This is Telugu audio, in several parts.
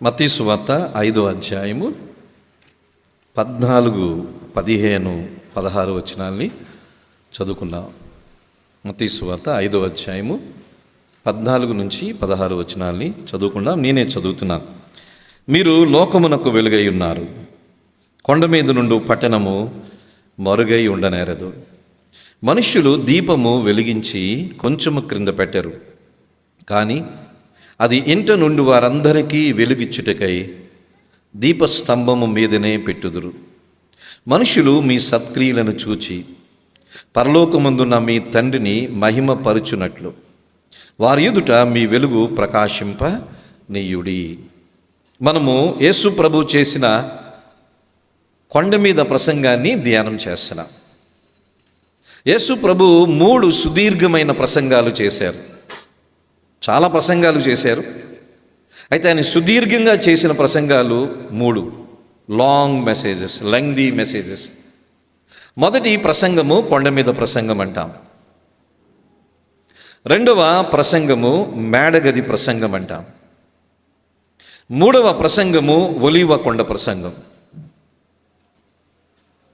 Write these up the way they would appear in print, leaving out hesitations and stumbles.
మత్తయి సువార్త 5వ అధ్యాయము 14, 15, 16 వచనాల్ని చదువుకున్నాం. మత్తయి సువార్త 5వ అధ్యాయము 14 నుంచి 16 వచనాల్ని చదువుకున్నాం. నేనే చదువుతున్నాను. మీరు లోకమునకు వెలుగై ఉన్నారు. కొండ మీద నుండి పట్టణము మరుగై ఉండనేరదు. మనుష్యులు దీపము వెలిగించి కొంచెము క్రింద పెట్టరు, కానీ అది ఇంట నుండి వారందరికీ వెలుగిచ్చుటకై దీపస్తంభము మీదనే పెట్టుదురు. మనుషులు మీ సత్క్రియలను చూచి పరలోకమందున్న మీ తండ్రిని మహిమపరుచునట్లు వారి ఎదుట మీ వెలుగు ప్రకాశింప నీయుడి. మనము యేసు ప్రభు చేసిన కొండ మీద ప్రసంగాన్ని ధ్యానం చేస్తున్నాం. యేసు ప్రభు 3 సుదీర్ఘమైన ప్రసంగాలు చేశారు. చాలా ప్రసంగాలు చేశారు. అయితే ఆయన సుదీర్ఘంగా చేసిన ప్రసంగాలు 3 లాంగ్ మెసేజెస్, లెంగ్దీ మెసేజెస్. మొదటి ప్రసంగము కొండ మీద ప్రసంగం అంటాం. రెండవ ప్రసంగము మేడగది ప్రసంగం అంటాం. మూడవ ప్రసంగము ఒలీవ కొండ ప్రసంగం.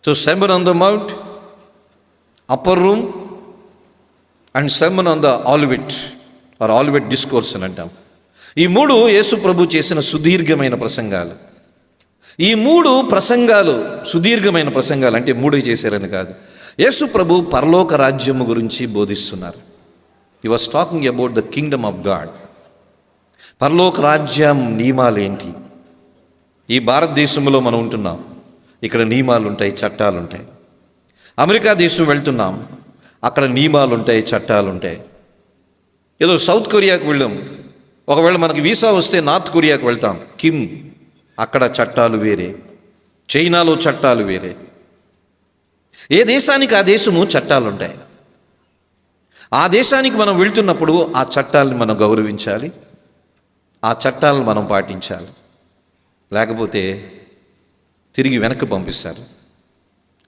So sermon on the mount, upper room and sermon on the Olivet or Olivet discourse అని అంటాం. ఈ 3 యేసు ప్రభు చేసిన సుదీర్ఘమైన ప్రసంగాలు. ఈ 3 ప్రసంగాలు సుదీర్ఘమైన ప్రసంగాలు అంటే 3 చేశారని కాదు. యేసు ప్రభు పరలోక రాజ్యము గురించి బోధిస్తున్నారు. He was talking about the kingdom of God. పరలోక రాజ్యం నియమాలు ఏంటి? ఈ భారతదేశంలో మనం ఉంటున్నాం, ఇక్కడ నియమాలు ఉంటాయి, చట్టాలు ఉంటాయి. అమెరికా దేశం వెళ్తున్నాం, అక్కడ నియమాలు ఉంటాయి, చట్టాలు ఉంటాయి. ఏదో సౌత్ కొరియాకు వెళ్ళాం, ఒకవేళ మనకి వీసా వస్తే నార్త్ కొరియాకు వెళ్తాం, కిమ్, అక్కడ చట్టాలు వేరే. చైనాలో చట్టాలు వేరే. ఏ దేశానికి ఆ దేశము చట్టాలు ఉంటాయి. ఆ దేశానికి మనం వెళ్తున్నప్పుడు ఆ చట్టాలను మనం గౌరవించాలి, ఆ చట్టాలను మనం పాటించాలి. లేకపోతే తిరిగి వెనక్కి పంపిస్తారు,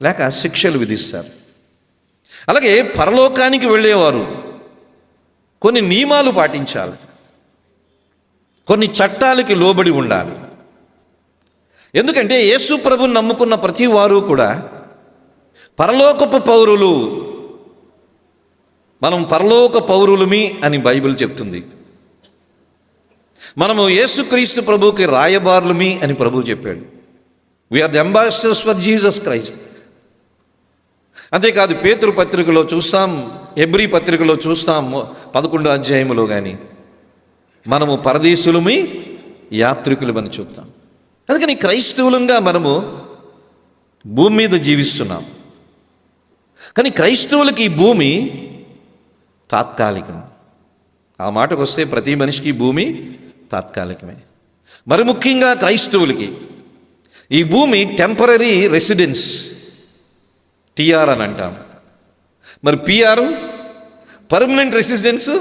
లేక శిక్షలు విధిస్తారు. అలాగే పరలోకానికి వెళ్ళేవారు కొన్ని నియమాలు పాటించాలి, కొన్ని చట్టాలకి లోబడి ఉండాలి. ఎందుకంటే యేసు ప్రభుని నమ్ముకున్న ప్రతి వారు కూడా పరలోకపు పౌరులు. మనం పరలోక పౌరులమి అని బైబిల్ చెప్తుంది. మనము యేసుక్రీస్తు ప్రభువుకి రాయబారులమి అని ప్రభువు చెప్పాడు. We are the ambassadors for Jesus Christ. అంతేకాదు పేతురు పత్రికలో చూస్తాం, హెబ్రీ పత్రికలో చూస్తాం 11వ అధ్యాయములో కానీ మనము పరదేశులమి, యాత్రికులమని చూపుతాం. అందుకని క్రైస్తవులంగా మనము భూమి మీద జీవిస్తున్నాం. కానీ క్రైస్తవులకి ఈ భూమి తాత్కాలికం. ఆ మాటకు వస్తే ప్రతి మనిషికి భూమి తాత్కాలికమే. మరి ముఖ్యంగా క్రైస్తవులకి ఈ భూమి టెంపరరీ రెసిడెన్స్, టిఆర్ అని అంటాం. మరి పిఆర్ పర్మనెంట్ రెసిడెన్స్,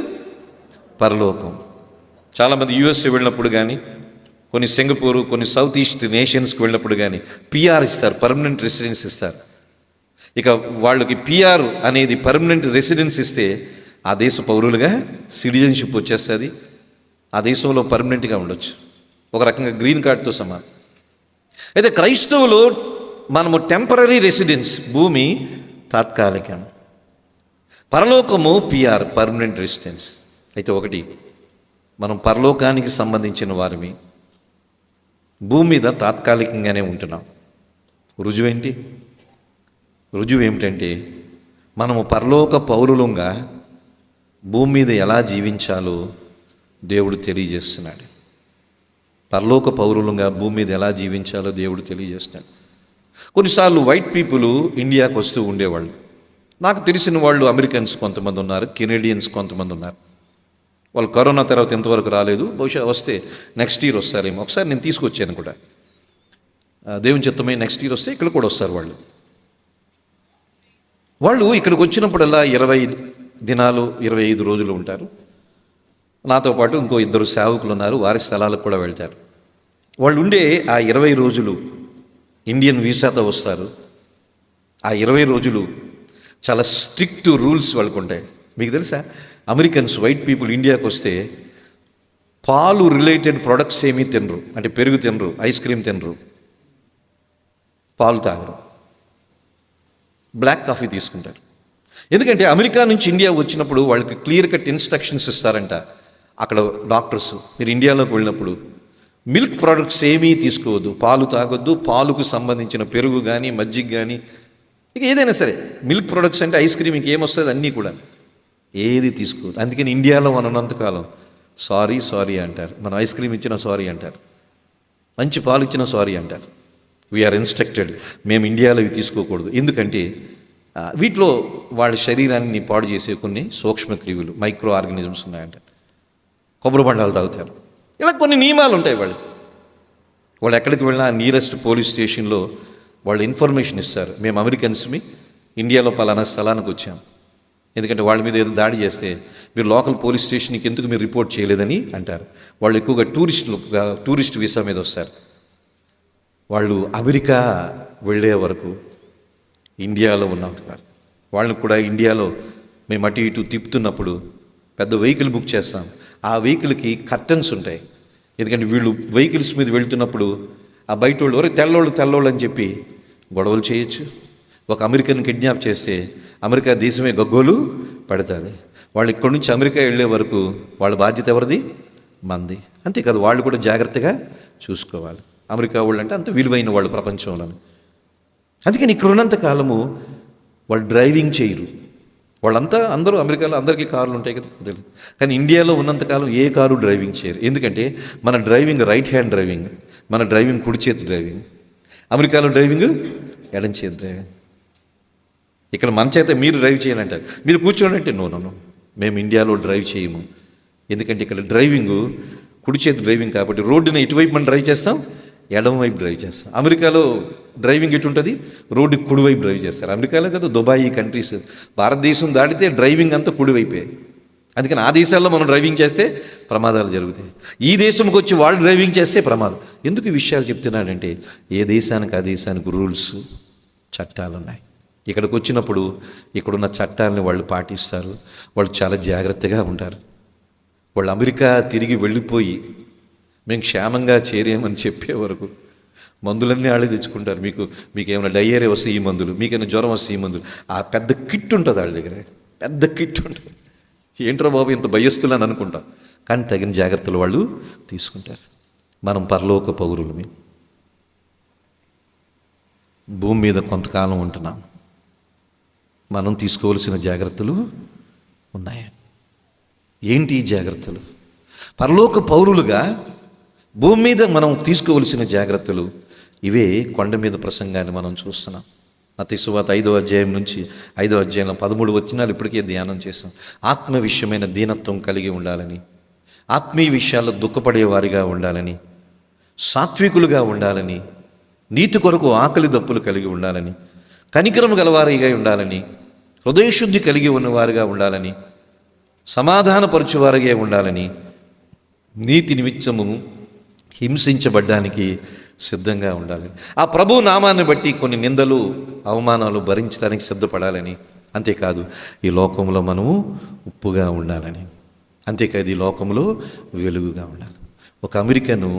పరలోకం. చాలామంది యుఎస్ఏ వెళ్ళినప్పుడు కానీ, కొన్ని సింగపూరు, కొన్ని సౌత్ ఈస్ట్ నేషన్స్కి వెళ్ళినప్పుడు కానీ పిఆర్ ఇస్తారు, పర్మనెంట్ రెసిడెన్స్ ఇస్తారు. ఇక వాళ్ళకి పిఆర్ అనేది పర్మనెంట్ రెసిడెన్స్ ఇస్తే ఆ దేశ పౌరులుగా సిటిజన్షిప్ వచ్చేస్తుంది. ఆ దేశంలో పర్మనెంట్గా ఉండొచ్చు, ఒక రకంగా గ్రీన్ కార్డ్తో సమానం. అయితే క్రైస్తవులు మనము టెంపరరీ రెసిడెన్స్, భూమి తాత్కాలికం. పరలోకము పిఆర్, పర్మనెంట్ రెసిడెన్స్. అయితే ఒకటి, మనం పరలోకానికి సంబంధించిన వారిని భూమి మీద తాత్కాలికంగానే ఉంటున్నాం. రుజువేంటి? రుజువు ఏమిటంటే మనము పరలోక పౌరులంగా భూమి మీద ఎలా జీవించాలో దేవుడు తెలియజేస్తున్నాడు. పరలోక పౌరులంగా భూమి మీద ఎలా జీవించాలో దేవుడు తెలియజేస్తున్నాడు. కొన్నిసార్లు వైట్ పీపుల్ ఇండియాకు వస్తూ ఉండేవాళ్ళు. నాకు తెలిసిన వాళ్ళు అమెరికన్స్ కొంతమంది ఉన్నారు, కెనేడియన్స్ కొంతమంది ఉన్నారు. వాళ్ళు కరోనా తర్వాత ఇంతవరకు రాలేదు, బహుశా వస్తే నెక్స్ట్ ఇయర్ వస్తారేమో. ఒకసారి నేను తీసుకొచ్చాను కూడా, దేవుని చిత్తమై నెక్స్ట్ ఇయర్ వస్తే ఇక్కడ కూడా వస్తారు వాళ్ళు. వాళ్ళు ఇక్కడికి వచ్చినప్పుడల్లా 20 దినాలు 25 రోజులు ఉంటారు. నాతో పాటు ఇంకో 2 సేవకులు ఉన్నారు, వారి స్థలాలకు కూడా వెళ్తారు. వాళ్ళు ఉండే ఆ 20 రోజులు ఇండియన్ వీసాతో వస్తారు. ఆ 20 రోజులు చాలా స్ట్రిక్ట్ రూల్స్ వాళ్ళకు ఉంటాయి. మీకు తెలుసా, అమెరికన్స్, వైట్ పీపుల్ ఇండియాకి వస్తే పాలు రిలేటెడ్ ప్రొడక్ట్స్ ఏమీ తినరు, అంటే పెరుగు తినరు, ఐస్ క్రీమ్ తినరు, పాలు తాగరు, బ్లాక్ కాఫీ తీసుకుంటారు. ఎందుకంటే అమెరికా నుంచి ఇండియా వచ్చినప్పుడు వాళ్ళకి క్లియర్ కట్ ఇన్స్ట్రక్షన్స్ ఇస్తారంట అక్కడ డాక్టర్స్. మీరు ఇండియాలోకి వెళ్ళినప్పుడు మిల్క్ ప్రోడక్ట్స్ ఏమీ తీసుకోవద్దు, పాలు తాగొద్దు, పాలుకు సంబంధించిన పెరుగు కానీ మజ్జిగ కానీ ఇక ఏదైనా సరే మిల్క్ ప్రోడక్ట్స్ అంటే ఐస్ క్రీమ్ ఇంకేమొస్తుంది అన్నీ కూడా ఏది తీసుకోవద్దు. అందుకని ఇండియాలో ఉన్నంతకాలం సారీ అంటారు, మనం ఐస్ క్రీమ్ ఇచ్చినా సారీ అంటారు, మంచి పాలు ఇచ్చినా సారీ అంటారు. వీఆర్ ఇన్స్ట్రక్టెడ్ మేము ఇండియాలో ఇవి తీసుకోకూడదు. ఎందుకంటే వీటిలో వాళ్ళ శరీరాన్ని పాడు చేసే కొన్ని సూక్ష్మక్రిములు, మైక్రో ఆర్గానిజమ్స్ ఉన్నాయంట. కొబ్బరి బండాలు తాగుతారు, ఇలా కొన్ని నియమాలు ఉంటాయి వాళ్ళకి. వాళ్ళు ఎక్కడికి వెళ్ళినా నియరెస్ట్ పోలీస్ స్టేషన్లో వాళ్ళు ఇన్ఫర్మేషన్ ఇస్తారు, మేము అమెరికన్స్మి ఇండియాలో పలానా స్థలానికి వచ్చాం. ఎందుకంటే వాళ్ళ మీద ఏదో దాడి చేస్తే మీరు లోకల్ పోలీస్ స్టేషన్కి ఎందుకు మీరు రిపోర్ట్ చేయలేదని అంటారు. వాళ్ళు ఎక్కువగా టూరిస్ట్ వీసా మీద వస్తారు. వాళ్ళు అమెరికా వెళ్ళే వరకు ఇండియాలో ఉన్నట్టున్నారు. వాళ్ళని కూడా ఇండియాలో మేము అటు ఇటు తిప్పుతున్నప్పుడు పెద్ద వెహికల్ బుక్ చేస్తాం, ఆ వెహికల్కి కర్టన్స్ ఉంటాయి. ఎందుకంటే వీళ్ళు వెహికల్స్ మీద వెళ్తున్నప్పుడు ఆ బయట వాళ్ళు ఎవరు తెల్లోళ్ళు అని చెప్పి గొడవలు చేయొచ్చు. ఒక అమెరికన్ కిడ్నాప్ చేస్తే అమెరికా దేశమే గగ్గోలు పడుతుంది. వాళ్ళు ఇక్కడి నుంచి అమెరికా వెళ్ళే వరకు వాళ్ళ బాధ్యత ఎవరిది? మంది. అంతేకాదు వాళ్ళు కూడా జాగ్రత్తగా చూసుకోవాలి. అమెరికా వాళ్ళు అంటే అంత విలువైన వాళ్ళు ప్రపంచంలో. అందుకని ఇక్కడ ఉన్నంత కాలము వాళ్ళు డ్రైవింగ్ చేయరు. అందరూ అమెరికాలో అందరికీ కార్లు ఉంటాయి కదా తెలియదు, కానీ ఇండియాలో ఉన్నంతకాలం ఏ కారు డ్రైవింగ్ చేయరు. ఎందుకంటే మన డ్రైవింగ్ రైట్ హ్యాండ్ డ్రైవింగ్, మన డ్రైవింగ్ కుడి చేతి డ్రైవింగ్. అమెరికాలో డ్రైవింగ్ ఎడం చేతి డ్రైవింగ్. ఇక్కడ మన చేత మీరు డ్రైవ్ చేయాలంటారు, మీరు కూర్చోండి, నో మేము ఇండియాలో డ్రైవ్ చేయము. ఎందుకంటే ఇక్కడ డ్రైవింగ్ కుడి చేతి డ్రైవింగ్ కాబట్టి రోడ్డుని ఇటువైపు మనం డ్రైవ్ చేస్తాం, ఎడమ వైపు డ్రైవ్ చేస్తాం. అమెరికాలో డ్రైవింగ్ ఎటు ఉంటుంది? రోడ్డు కుడివైపు డ్రైవ్ చేస్తారు. అమెరికాలో కదా దుబాయ్ కంట్రీస్, భారతదేశం దాటితే డ్రైవింగ్ అంతా కుడివైపే. అందుకని ఆ దేశాల్లో మనం డ్రైవింగ్ చేస్తే ప్రమాదాలు జరుగుతాయి. ఈ దేశంకి వచ్చి వాళ్ళు డ్రైవింగ్ చేస్తే ప్రమాదం. ఎందుకు ఈ విషయాలు చెప్తున్నాడంటే ఏ దేశానికి ఆ దేశానికి రూల్స్, చట్టాలు ఉన్నాయి. ఇక్కడికి వచ్చినప్పుడు ఇక్కడున్న చట్టాలని వాళ్ళు పాటిస్తారు, వాళ్ళు చాలా జాగ్రత్తగా ఉంటారు. వాళ్ళు అమెరికా తిరిగి వెళ్ళిపోయి మేము క్షేమంగా చేరామని చెప్పే వరకు మందులన్నీ వాళ్ళే తెచ్చుకుంటారు. మీకు ఏమైనా డయేరియా వస్తే ఈ మందులు, మీకేమైనా జ్వరం వస్తే ఈ మందులు, ఆ పెద్ద కిట్ ఉంటుంది వాళ్ళ దగ్గర, పెద్ద కిట్ ఉంటుంది. ఏంట్రా బాబు ఇంత భయస్తులు అని అనుకుంటాం, కానీ తగిన జాగ్రత్తలు వాళ్ళు తీసుకుంటారు. మనం పరలోక పౌరులమే, భూమి మీద కొంతకాలం ఉంటున్నాం, మనం తీసుకోవాల్సిన జాగ్రత్తలు ఉన్నాయి. ఏంటి ఈ జాగ్రత్తలు? పరలోక పౌరులుగా భూమి మీద మనం తీసుకోవలసిన జాగ్రత్తలు ఇవే. కొండ మీద ప్రసంగాన్ని మనం చూస్తున్నాం. మత్తయి సువార్త 5వ అధ్యాయం నుంచి 5వ అధ్యాయంలో 13 వచనాలు ఇప్పటికే ధ్యానం చేస్తాం. ఆత్మ విషయమైన దీనత్వం కలిగి ఉండాలని, ఆత్మీయ విషయాల్లో దుఃఖపడేవారిగా ఉండాలని, సాత్వికులుగా ఉండాలని, నీతి కొరకు ఆకలి దప్పులు కలిగి ఉండాలని, కనికరం గలవారిగా ఉండాలని, హృదయశుద్ధి కలిగి ఉన్నవారుగా ఉండాలని, సమాధానపరచువారిగా ఉండాలని, నీతి నిమిత్తము హింసించబడ్డానికి సిద్ధంగా ఉండాలి. ఆ ప్రభు నామాన్ని బట్టి కొన్ని నిందలు, అవమానాలు భరించడానికి సిద్ధపడాలని. అంతేకాదు ఈ లోకంలో మనము ఉప్పుగా ఉండాలని. అంతేకాదు ఈ లోకంలో వెలుగుగా ఉండాలి. ఒక అమెరికను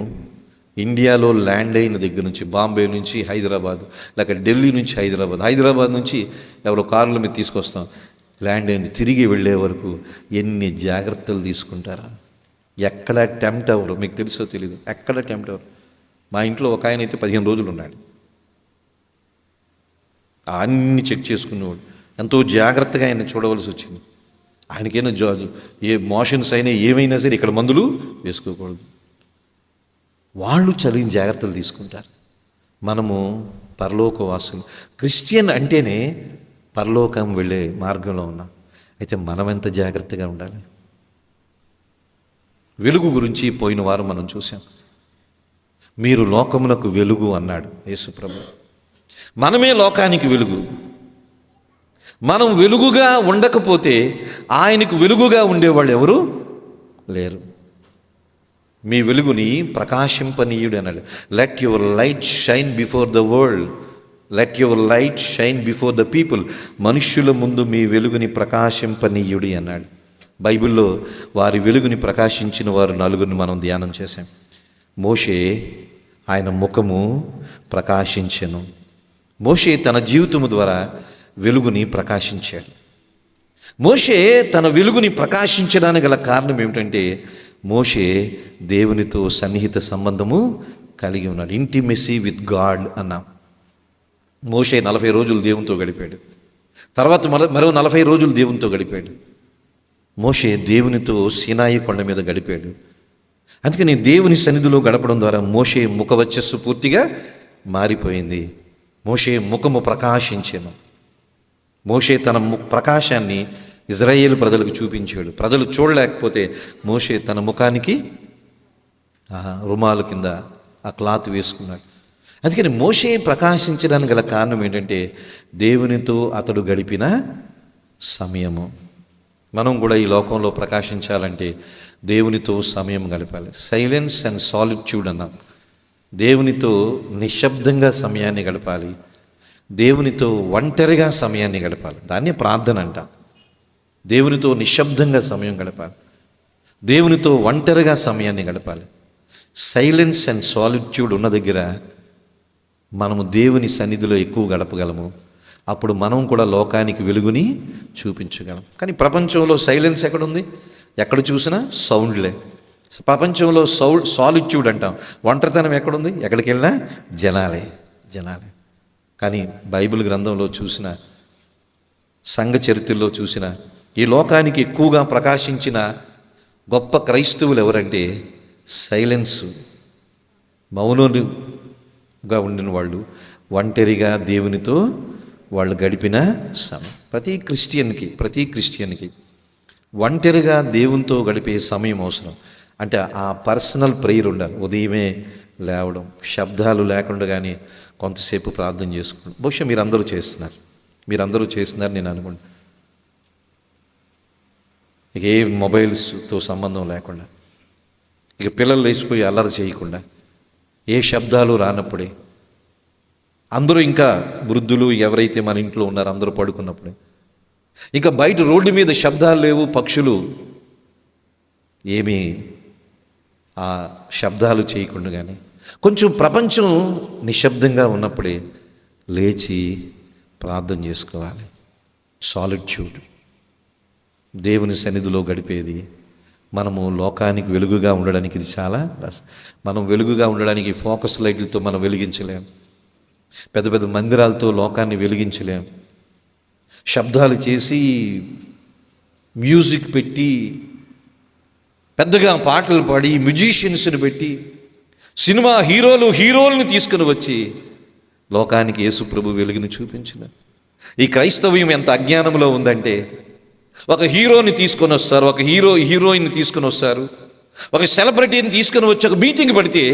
ఇండియాలో ల్యాండ్ అయిన దగ్గర నుంచి, బాంబే నుంచి హైదరాబాద్, లేక ఢిల్లీ నుంచి హైదరాబాద్ నుంచి ఎవరో కార్ల మీద తీసుకొస్తాం, ల్యాండ్ అయింది, తిరిగి వెళ్ళే వరకు ఎన్ని జాగ్రత్తలు తీసుకుంటారా? ఎక్కడ టెంప్ట్ అవ్వరు. మీకు తెలుసో తెలీదు, ఎక్కడ టెంప్ట్ అవ్వరు. మా ఇంట్లో ఒక ఆయన అయితే 15 రోజులు ఉన్నాడు. అన్నీ చెక్ చేసుకునేవాడు. ఎంతో జాగ్రత్తగా ఆయన చూడవలసి వచ్చింది. ఆయనకైనా ఏ మోషన్స్ అయినా ఏమైనా సరే ఇక్కడ మందులు వేసుకోకూడదు. వాళ్ళు చదివిన జాగ్రత్తలు తీసుకుంటారు. మనము పరలోక వాసులు, క్రిస్టియన్ అంటేనే పరలోకం వెళ్ళే మార్గంలో ఉన్నాం. అయితే మనం ఎంత జాగ్రత్తగా ఉండాలి? వెలుగు గురించి పోయిన వారం మనం చూసాం. మీరు లోకమునకు వెలుగు అన్నాడు యేసుప్రభు. మనమే లోకానికి వెలుగు. మనం వెలుగుగా ఉండకపోతే ఆయనకు వెలుగుగా ఉండేవాళ్ళు ఎవరు లేరు. మీ వెలుగుని ప్రకాశింపనీయుడు అన్నాడు. Let your light shine before the world, let your light shine before the people. మనుష్యుల ముందు మీ వెలుగుని ప్రకాశింపనీయుడి అన్నాడు. బైబిల్లో వారి వెలుగుని ప్రకాశించిన వారు నలుగురిని మనం ధ్యానం చేశాం. మోషే, ఆయన ముఖము ప్రకాశించెను. మోషే తన జీవితము ద్వారా వెలుగుని ప్రకాశించాడు. మోషే తన వెలుగుని ప్రకాశించడానికి గల కారణం ఏమిటంటే, మోషే దేవునితో సన్నిహిత సంబంధము కలిగి ఉన్నాడు. ఇంటిమెసీ విత్ గాడ్ అన్నాం. మోషే 40 రోజులు దేవునితో గడిపాడు. తర్వాత మరో 40 రోజులు దేవునితో గడిపాడు. మోషే దేవునితో సీనాయి కొండ మీద గడిపాడు. అందుకని దేవుని సన్నిధిలో గడపడం ద్వారా మోషే ముఖవచ్చస్సు పూర్తిగా మారిపోయింది. మోషే ముఖము ప్రకాశించెను. మోషే తన ప్రకాశాన్ని ఇజ్రాయేలు ప్రజలకు చూపించాడు. ప్రజలు చూడలేకపోతే మోషే తన ముఖానికి రుమాలు కింద ఆ క్లాత్ వేసుకున్నాడు. అందుకని మోషే ప్రకాశించడానికి గల కారణం ఏంటంటే, దేవునితో అతడు గడిపిన సమయము. మనం కూడా ఈ లోకంలో ప్రకాశించాలంటే దేవునితో సమయం గడపాలి. సైలెన్స్ అండ్ సాలిట్యూడ్ అన్నాం. దేవునితో నిశ్శబ్దంగా సమయాన్ని గడపాలి. దేవునితో ఒంటరిగా సమయాన్ని గడపాలి. దాన్నే ప్రార్థన అంటాం. దేవునితో నిశ్శబ్దంగా సమయం గడపాలి. దేవునితో ఒంటరిగా సమయాన్ని గడపాలి. సైలెన్స్ అండ్ సాలిట్యూడ్ ఉన్న దగ్గర మనము దేవుని సన్నిధిలో ఎక్కువ గడపగలము. అప్పుడు మనం కూడా లోకానికి వెలుగుని చూపించగలం. కానీ ప్రపంచంలో సైలెన్స్ ఎక్కడుంది? ఎక్కడ చూసినా సౌండ్లే. ప్రపంచంలో సాలిట్యూడ్ అంటాం. ఒంటరితనం ఎక్కడుంది? ఎక్కడికి వెళ్ళినా జనాలే. కానీ బైబిల్ గ్రంథంలో చూసిన, సంఘ చరిత్రలో చూసిన, ఈ లోకానికి ఎక్కువగా ప్రకాశించిన గొప్ప క్రైస్తవులు ఎవరంటే, సైలెన్స్, మౌనంగా ఉండిన వాళ్ళు, ఒంటరిగా దేవునితో వాళ్ళు గడిపిన సమయం. ప్రతి క్రిస్టియన్కి ఒంటరిగా దేవునితో గడిపే సమయం అవసరం. అంటే ఆ పర్సనల్ ప్రేయర్ ఉండాలి. ఉదయమే లేవడం, శబ్దాలు లేకుండా కానీ కొంతసేపు ప్రార్థన చేసుకోండి. బహుశా మీరందరూ చేస్తున్నారు నేను అనుకుంటా. ఇక ఏ మొబైల్స్తో సంబంధం లేకుండా, ఇక పిల్లలు లేచిపోయి అల్లరి చేయకుండా, ఏ శబ్దాలు రానప్పుడే, అందరూ ఇంకా వృద్ధులు ఎవరైతే మన ఇంట్లో ఉన్నారో అందరూ పడుకున్నప్పుడే, ఇంకా బయట రోడ్డు మీద శబ్దాలు లేవు, పక్షులు ఏమీ ఆ శబ్దాలు చేయకుండా కానీ కొంచెం ప్రపంచం నిశ్శబ్దంగా ఉన్నప్పుడే లేచి ప్రార్థన చేసుకోవాలి. సాలిట్యూడ్, దేవుని సన్నిధిలో గడిపేది. మనము లోకానికి వెలుగుగా ఉండడానికి ఇది చాలా మనం వెలుగుగా ఉండడానికి ఫోకస్ లైట్లతో మనం వెలిగించలేం. పెద్ద పెద్ద మందిరాలతో లోకాన్ని వెలిగించలేం. శబ్దాలు చేసి, మ్యూజిక్ పెట్టి, పెద్దగా పాటలు పాడి, మ్యూజిషియన్స్ని పెట్టి, సినిమా హీరోల్ని తీసుకుని వచ్చి లోకానికి యేసు ప్రభు వెలుగుని చూపించలేం. ఈ క్రైస్తవ్యం ఎంత అజ్ఞానంలో ఉందంటే, ఒక హీరోని తీసుకొని వస్తారు, ఒక హీరోయిన్ని తీసుకొని వస్తారు, ఒక సెలబ్రిటీని తీసుకొని వచ్చి ఒక మీటింగ్ పెడితే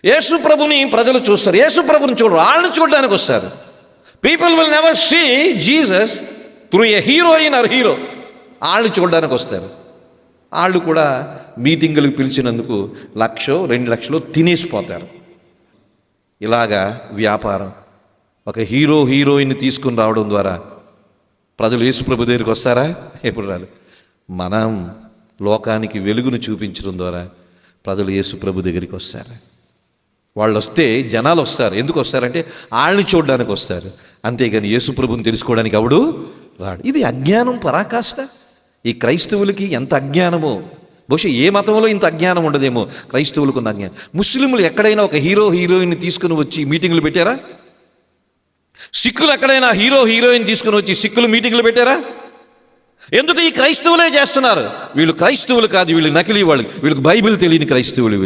యేసు ప్రభుని ప్రజలు చూస్తారు. యేసు ప్రభుని చూడరు, వాళ్ళని చూడడానికి వస్తారు. People will never see Jesus through a heroine or hero. వాళ్ళు చూడడానికి వస్తారు. వాళ్ళు కూడా మీటింగులకు పిలిచినందుకు 1,00,000, 2,00,000 తినేసిపోతారు. ఇలాగా వ్యాపారం. ఒక హీరోయిన్ని తీసుకుని రావడం ద్వారా ప్రజలు యేసు ప్రభు దగ్గరికి వస్తారా? ఎప్పుడు రాదు. మనం లోకానికి వెలుగును చూపించడం ద్వారా ప్రజలు యేసు ప్రభు దగ్గరికి వస్తారు. వాళ్ళు వస్తే జనాలు వస్తారు. ఎందుకు వస్తారంటే వాళ్ళని చూడడానికి వస్తారు. అంతేగాని యేసు ప్రభుని తెలుసుకోవడానికి ఎవడు రాడు. ఇది అజ్ఞానం పరాకాష్ట. ఈ క్రైస్తవులకి ఎంత అజ్ఞానమో. బహుశా ఏ మతంలో ఇంత అజ్ఞానం ఉండదేమో, క్రైస్తవులకు ఉన్న అజ్ఞానం. ముస్లింలు ఎక్కడైనా ఒక హీరోయిన్ తీసుకుని వచ్చి మీటింగులు పెట్టారా? సిక్కులు ఎక్కడైనా హీరోయిన్ తీసుకుని వచ్చి సిక్కులు మీటింగులు పెట్టారా? ఎందుకు? ఈ క్రైస్తవులే చేస్తున్నారు. వీళ్ళు క్రైస్తవులు కాదు, వీళ్ళు నకిలీ వాళ్ళు, వీళ్ళకి బైబిల్ తెలియని క్రైస్తవులు.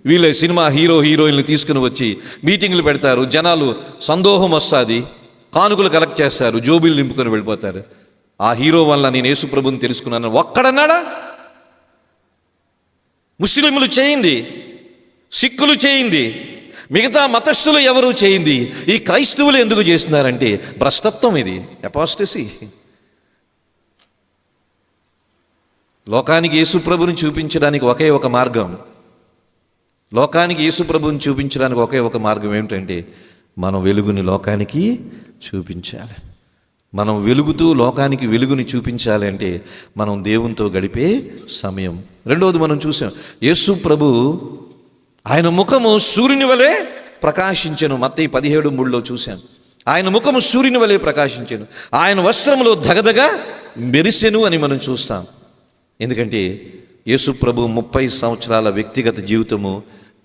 వీళ్ళే సినిమా హీరోయిన్లు తీసుకుని వచ్చి మీటింగులు పెడతారు. జనాలు సందోహం వస్తుంది, కానుకలు కలెక్ట్ చేస్తారు, జోబీలు నింపుకొని వెళ్ళిపోతారు. ఆ హీరో వల్ల నేను యేసు ప్రభుని తెలుసుకున్నాను ఒక్కడన్నాడా? ముస్లింలు చేయింది, సిక్కులు చేయింది, మిగతా మతస్థులు ఎవరు చేయింది. ఈ క్రైస్తవులు ఎందుకు చేస్తున్నారంటే భ్రష్టత్వం. ఇది అపాస్టసీ. లోకానికి యేసు ప్రభుని చూపించడానికి ఒకే ఒక మార్గం. ఏమిటంటే మనం వెలుగుని లోకానికి చూపించాలి. మనం వెలుగుతూ లోకానికి వెలుగుని చూపించాలి అంటే మనం దేవునితో గడిపే సమయం. రెండవది మనం చూసాం, యేసు ప్రభు ఆయన ముఖము సూర్యుని వలె ప్రకాశించెను. మత్తయి 17:3 చూశాను. ఆయన ముఖము సూర్యుని వలె ప్రకాశించెను, ఆయన వస్త్రములో దగదగ మెరిసెను అని మనం చూస్తాం. ఎందుకంటే యేసు ప్రభు 30 సంవత్సరాల వ్యక్తిగత జీవితము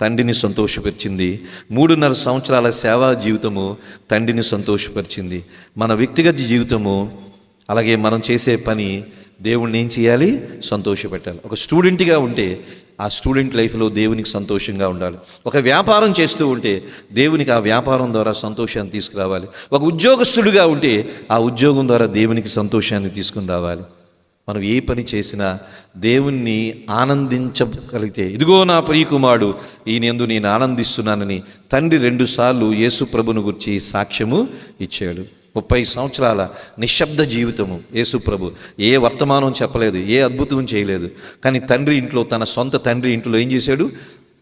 తండ్రిని సంతోషపరిచింది. 3.5 సంవత్సరాల సేవా జీవితము తండ్రిని సంతోషపరిచింది. మన వ్యక్తిగత జీవితము అలాగే మనం చేసే పని దేవుణ్ణి ఏం చేయాలి? సంతోషపెట్టాలి. ఒక స్టూడెంట్గా ఉంటే ఆ స్టూడెంట్ లైఫ్లో దేవునికి సంతోషంగా ఉండాలి. ఒక వ్యాపారం చేస్తూ ఉంటే దేవునికి ఆ వ్యాపారం ద్వారా సంతోషాన్ని తీసుకురావాలి. ఒక ఉద్యోగస్తుడిగా ఉంటే ఆ ఉద్యోగం ద్వారా దేవునికి సంతోషాన్ని తీసుకుని రావాలి. మనం ఏ పని చేసినా దేవుణ్ణి ఆనందించగలిగితే, ఇదిగో నా ప్రియకుమారుడు ఈయనందు నేను ఆనందిస్తున్నానని తండ్రి 2 సార్లు యేసు ప్రభును గురించి సాక్ష్యము ఇచ్చాడు. 30 సంవత్సరాల నిశ్శబ్ద జీవితము యేసు ప్రభు. ఏ వర్తమానం చెప్పలేదు, ఏ అద్భుతం చేయలేదు. కానీ తండ్రి ఇంట్లో, తన సొంత తండ్రి ఇంట్లో ఏం చేశాడు?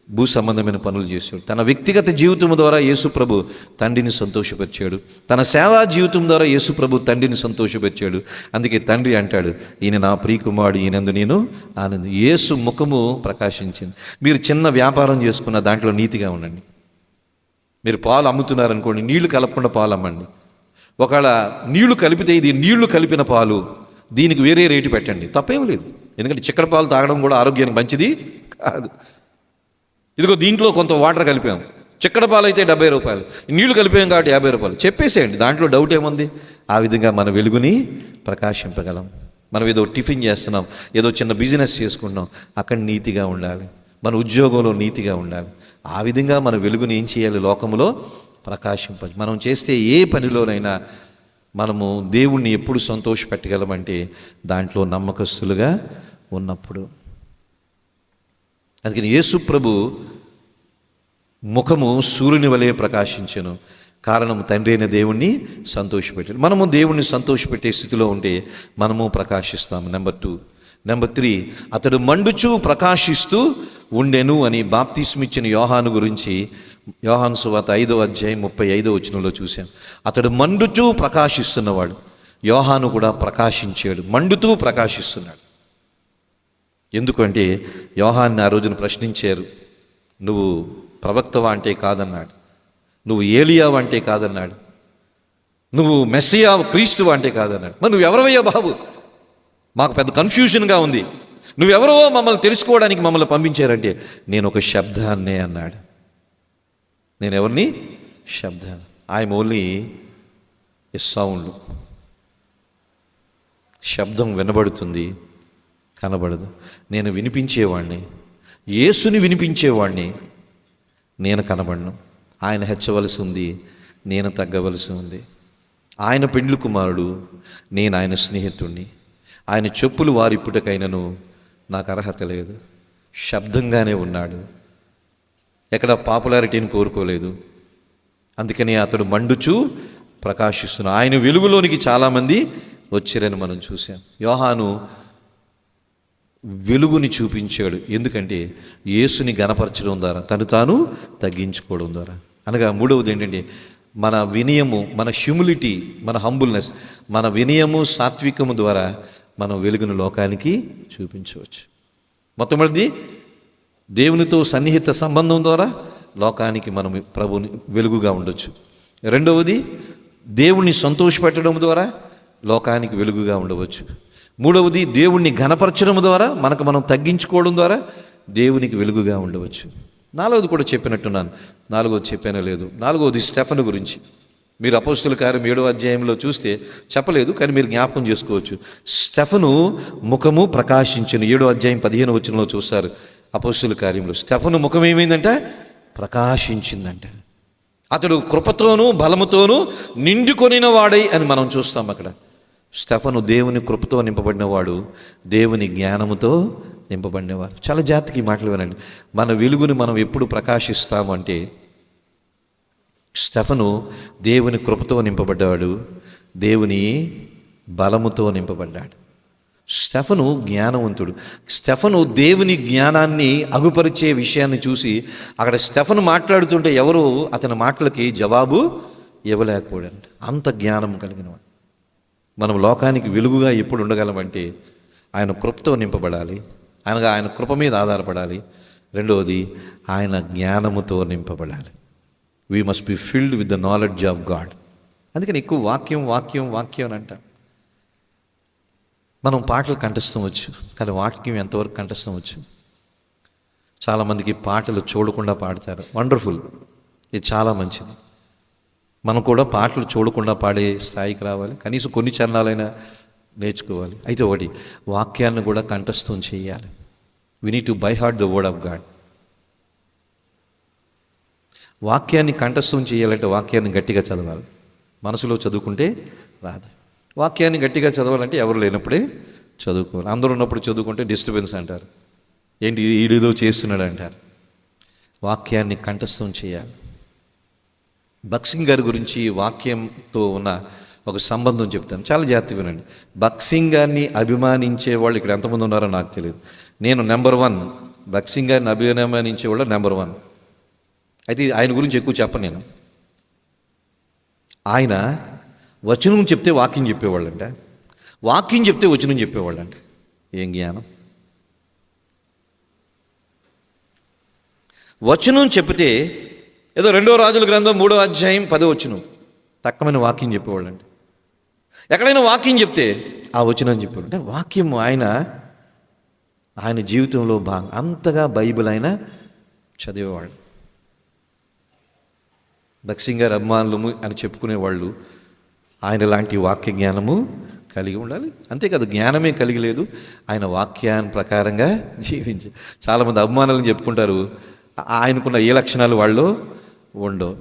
భూ సంబంధమైన పనులు చేశాడు. తన వ్యక్తిగత జీవితం ద్వారా యేసు ప్రభు తండ్రిని సంతోషపరిచాడు. తన సేవా జీవితం ద్వారా యేసు ప్రభు తండ్రిని సంతోషపరిచాడు. అందుకే తండ్రి అంటాడు, ఈయన నా ప్రియకుమారుడు, ఈయనందు నేను ఆనంది. యేసు ముఖము ప్రకాశించింది. మీరు చిన్న వ్యాపారం చేసుకున్న దాంట్లో నీతిగా ఉండండి. మీరు పాలు అమ్ముతున్నారనుకోండి, నీళ్లు కలపకుండా పాలు అమ్మండి. ఒకవేళ నీళ్లు కలిపితే ఇది నీళ్లు కలిపిన పాలు, దీనికి వేరే రేటు పెట్టండి, తప్పేం లేదు. ఎందుకంటే చిక్కడి పాలు తాగడం కూడా ఆరోగ్యానికి మంచిది కాదు. ఇదిగో దీంట్లో కొంత వాటర్ కలిపాం, చిక్కడి పాలు అయితే 70 రూపాయలు, నీళ్లు కలిపాం కాబట్టి 50 రూపాయలు, చెప్పేసేయండి, దాంట్లో డౌట్ ఏముంది? ఆ విధంగా మన వెలుగుని ప్రకాశింపగలం. మనం ఏదో టిఫిన్ చేస్తున్నాం, ఏదో చిన్న బిజినెస్ చేసుకుంటున్నాం, అక్కడ నీతిగా ఉండాలి. మన ఉద్యోగంలో నీతిగా ఉండాలి. ఆ విధంగా మన వెలుగుని ఏం చేయాలి? లోకములో ప్రకాశింపాలి. మనం చేస్తే ఏ పనిలోనైనా మనము దేవుణ్ణి ఎప్పుడు సంతోషపెట్టగలమంటే దాంట్లో నమ్మకస్తులుగా ఉన్నప్పుడు. అందుకని యేసు ప్రభు ముఖము సూర్యుని వలె ప్రకాశించెను. కారణం తండ్రి అయిన దేవుణ్ణి సంతోషపెట్టాడు. మనము దేవుణ్ణి సంతోషపెట్టే స్థితిలో ఉంటే మనము ప్రకాశిస్తాము. నెంబర్ 2. నెంబర్ 3, అతడు మండుచూ ప్రకాశిస్తూ ఉండెను అని బాప్తిస్మిచ్చిన యోహాను గురించి యోహాను సువార్త 5:35 చూశాం. అతడు మండుచూ ప్రకాశిస్తున్నవాడు. యోహాను కూడా ప్రకాశించాడు, మండుతూ ప్రకాశిస్తున్నాడు. ఎందుకంటే యోహాన్ని ఆ రోజున ప్రశ్నించారు, నువ్వు ప్రవక్తవా అంటే కాదన్నాడు, నువ్వు ఏలియావా అంటే కాదన్నాడు, నువ్వు మెస్సియా క్రీస్తువా అంటే కాదన్నాడు. మరి నువ్వు ఎవరవయ్యా బాబు, మాకు పెద్ద కన్ఫ్యూజన్గా ఉంది, నువ్వెవరో మమ్మల్ని తెలుసుకోవడానికి మమ్మల్ని పంపించారంటే నేను ఒక శబ్దాన్నే అన్నాడు. నేను ఎవరిని? శబ్దాన్ని. I'm only a sound. శబ్దం వినబడుతుంది, కనబడదు. నేను వినిపించేవాడిని, యేసుని వినిపించేవాడిని, నేను కనబడను. ఆయన హెచ్చవలసి ఉంది, నేను తగ్గవలసి ఉంది. ఆయన పెండ్లి కుమారుడు, నేను ఆయన స్నేహితుడిని. ఆయన చెప్పులు వారిప్పుటకైనను నాకు అర్హత లేదు. శబ్దంగానే ఉన్నాడు, ఎక్కడ పాపులారిటీని కోరుకోలేదు. అందుకని అతడు మండుచూ ప్రకాశిస్తున్నాడు. ఆయన వెలుగులోనికి చాలామంది వచ్చారని మనం చూసాం. యోహాను వెలుగుని చూపించాడు. ఎందుకంటే యేసుని గణపరచడం ద్వారా, తను తాను తగ్గించుకోవడం ద్వారా. అనగా మూడవది ఏంటంటే మన వినయము, మన హ్యూమిలిటీ, మన హంబుల్నెస్, మన వినయము సాత్వికము ద్వారా మనం వెలుగును లోకానికి చూపించవచ్చు. మొట్టమొదటిది దేవునితో సన్నిహిత సంబంధం ద్వారా లోకానికి మనం ప్రభుని వెలుగుగా ఉండొచ్చు. రెండవది దేవుణ్ణి సంతోషపెట్టడం ద్వారా లోకానికి వెలుగుగా ఉండవచ్చు. మూడవది దేవుణ్ణి ఘనపరచడం ద్వారా, మనకు మనం తగ్గించుకోవడం ద్వారా దేవునికి వెలుగుగా ఉండవచ్చు. నాలుగవది కూడా చెప్పినట్టున్నాను, నాలుగవది చెప్పానో లేదు. నాలుగవది స్టెఫను గురించి. మీరు అపోస్తుల కార్యం 7వ అధ్యాయంలో చూస్తే చెప్పలేదు, కానీ మీరు జ్ఞాపకం చేసుకోవచ్చు. స్టెఫను ముఖము ప్రకాశించెను. 7వ అధ్యాయం 15 చూస్తారు. అపోస్తుల కార్యంలో స్టెఫను ముఖం ఏమైందంట? ప్రకాశించిందంట. అతడు కృపతోనూ బలముతోనూ నిండుకొనిన వాడై అని మనం చూస్తాం అక్కడ. స్టెఫను దేవుని కృపతో నింపబడినవాడు, దేవుని జ్ఞానముతో నింపబడినవాడు. చాలా జాతికి మాటలు వినండి. మన వెలుగుని మనం ఎప్పుడు ప్రకాశిస్తాము అంటే, స్టెఫను దేవుని కృపతో నింపబడ్డాడు, దేవుని బలముతో నింపబడ్డాడు. స్టెఫను జ్ఞానవంతుడు. స్టెఫను దేవుని జ్ఞానాన్ని అగుపరిచే విషయాన్ని చూసి అక్కడ స్టెఫను మాట్లాడుతుంటే ఎవరు అతని మాటలకి జవాబు ఇవ్వలేకపోయాడు. అంత జ్ఞానం కలిగినవాడు. మనం లోకానికి వెలుగుగా ఎప్పుడు ఉండగలమంటే ఆయన కృపతో నింపబడాలి, ఆయన కృప మీద ఆధారపడాలి. రెండవది ఆయన జ్ఞానముతో నింపబడాలి. We must be filled with the knowledge of God. అందుకని ఎక్కువ వాక్యం వాక్యం వాక్యం అని అంటాం. మనం పాటలు కంఠస్థం వచ్చు, కానీ వాక్యం ఎంతవరకు కంఠస్థం వచ్చు? చాలామందికి పాటలు చూడకుండా పాడతారు. వండర్ఫుల్, ఇది చాలా మంచిది. మనం కూడా పాటలు చూడకుండా పాడే స్థాయికి రావాలి. కనీసం కొన్ని చరణాలైనా నేర్చుకోవాలి. అయితే ఒకటి, వాక్యాన్ని కూడా కంఠస్థం చేయాలి. We need to by heart the word of God. వాక్యాన్ని కంఠస్థం చేయాలంటే వాక్యాన్ని గట్టిగా చదవాలి. మనసులో చదువుకుంటే రాదు. వాక్యాన్ని గట్టిగా చదవాలంటే ఎవరు లేనప్పుడే చదువుకోవాలి. అందరూ ఉన్నప్పుడు చదువుకుంటే డిస్టర్బెన్స్ అంటారు, ఏంటి ఈడేదో చేస్తున్నాడు అంటారు. వాక్యాన్ని కంఠస్థం చేయాలి. భక్సింగ్ గారి గురించి వాక్యంతో ఉన్న ఒక సంబంధం చెప్తాను, చాలా జాగ్రత్తగా వినండి. భక్సింగ్ గారిని అభిమానించే వాళ్ళు ఇక్కడ ఎంతమంది ఉన్నారో నాకు తెలియదు. నేను నెంబర్ 1. భక్సింగ్ గారిని అభిమానించే వాళ్ళు నెంబర్ 1. అయితే ఆయన గురించి ఎక్కువ చెప్పను నేను. ఆయన వచనం చెప్తే వాక్యం చెప్పేవాళ్ళంట, వాక్యం చెప్తే వచనం చెప్పేవాళ్ళంట. ఏం జ్ఞానం! వచనం చెప్తే ఏదో 2వ రాజుల గ్రంథం 3వ అధ్యాయం 10వ వచనం తక్కువమైన వాక్యం చెప్పేవాళ్ళండి. ఎక్కడైనా వాక్యం చెప్తే ఆ వచనం చెప్పేవాళ్ళు. అంటే వాక్యం ఆయన జీవితంలో భాగం. అంతగా బైబిల్ ఆయన చదివేవాళ్ళు. భక్సింగ్ గారి అభిమానులము అని చెప్పుకునేవాళ్ళు ఆయన లాంటి వాక్య జ్ఞానము కలిగి ఉండాలి. అంతేకాదు, జ్ఞానమే కలిగి లేదు, ఆయన వాక్యాన్ని ప్రకారంగా జీవించి. చాలామంది అభిమానులను చెప్పుకుంటారు, ఆయనకున్న ఏ లక్షణాలు వాళ్ళు ఉండవు.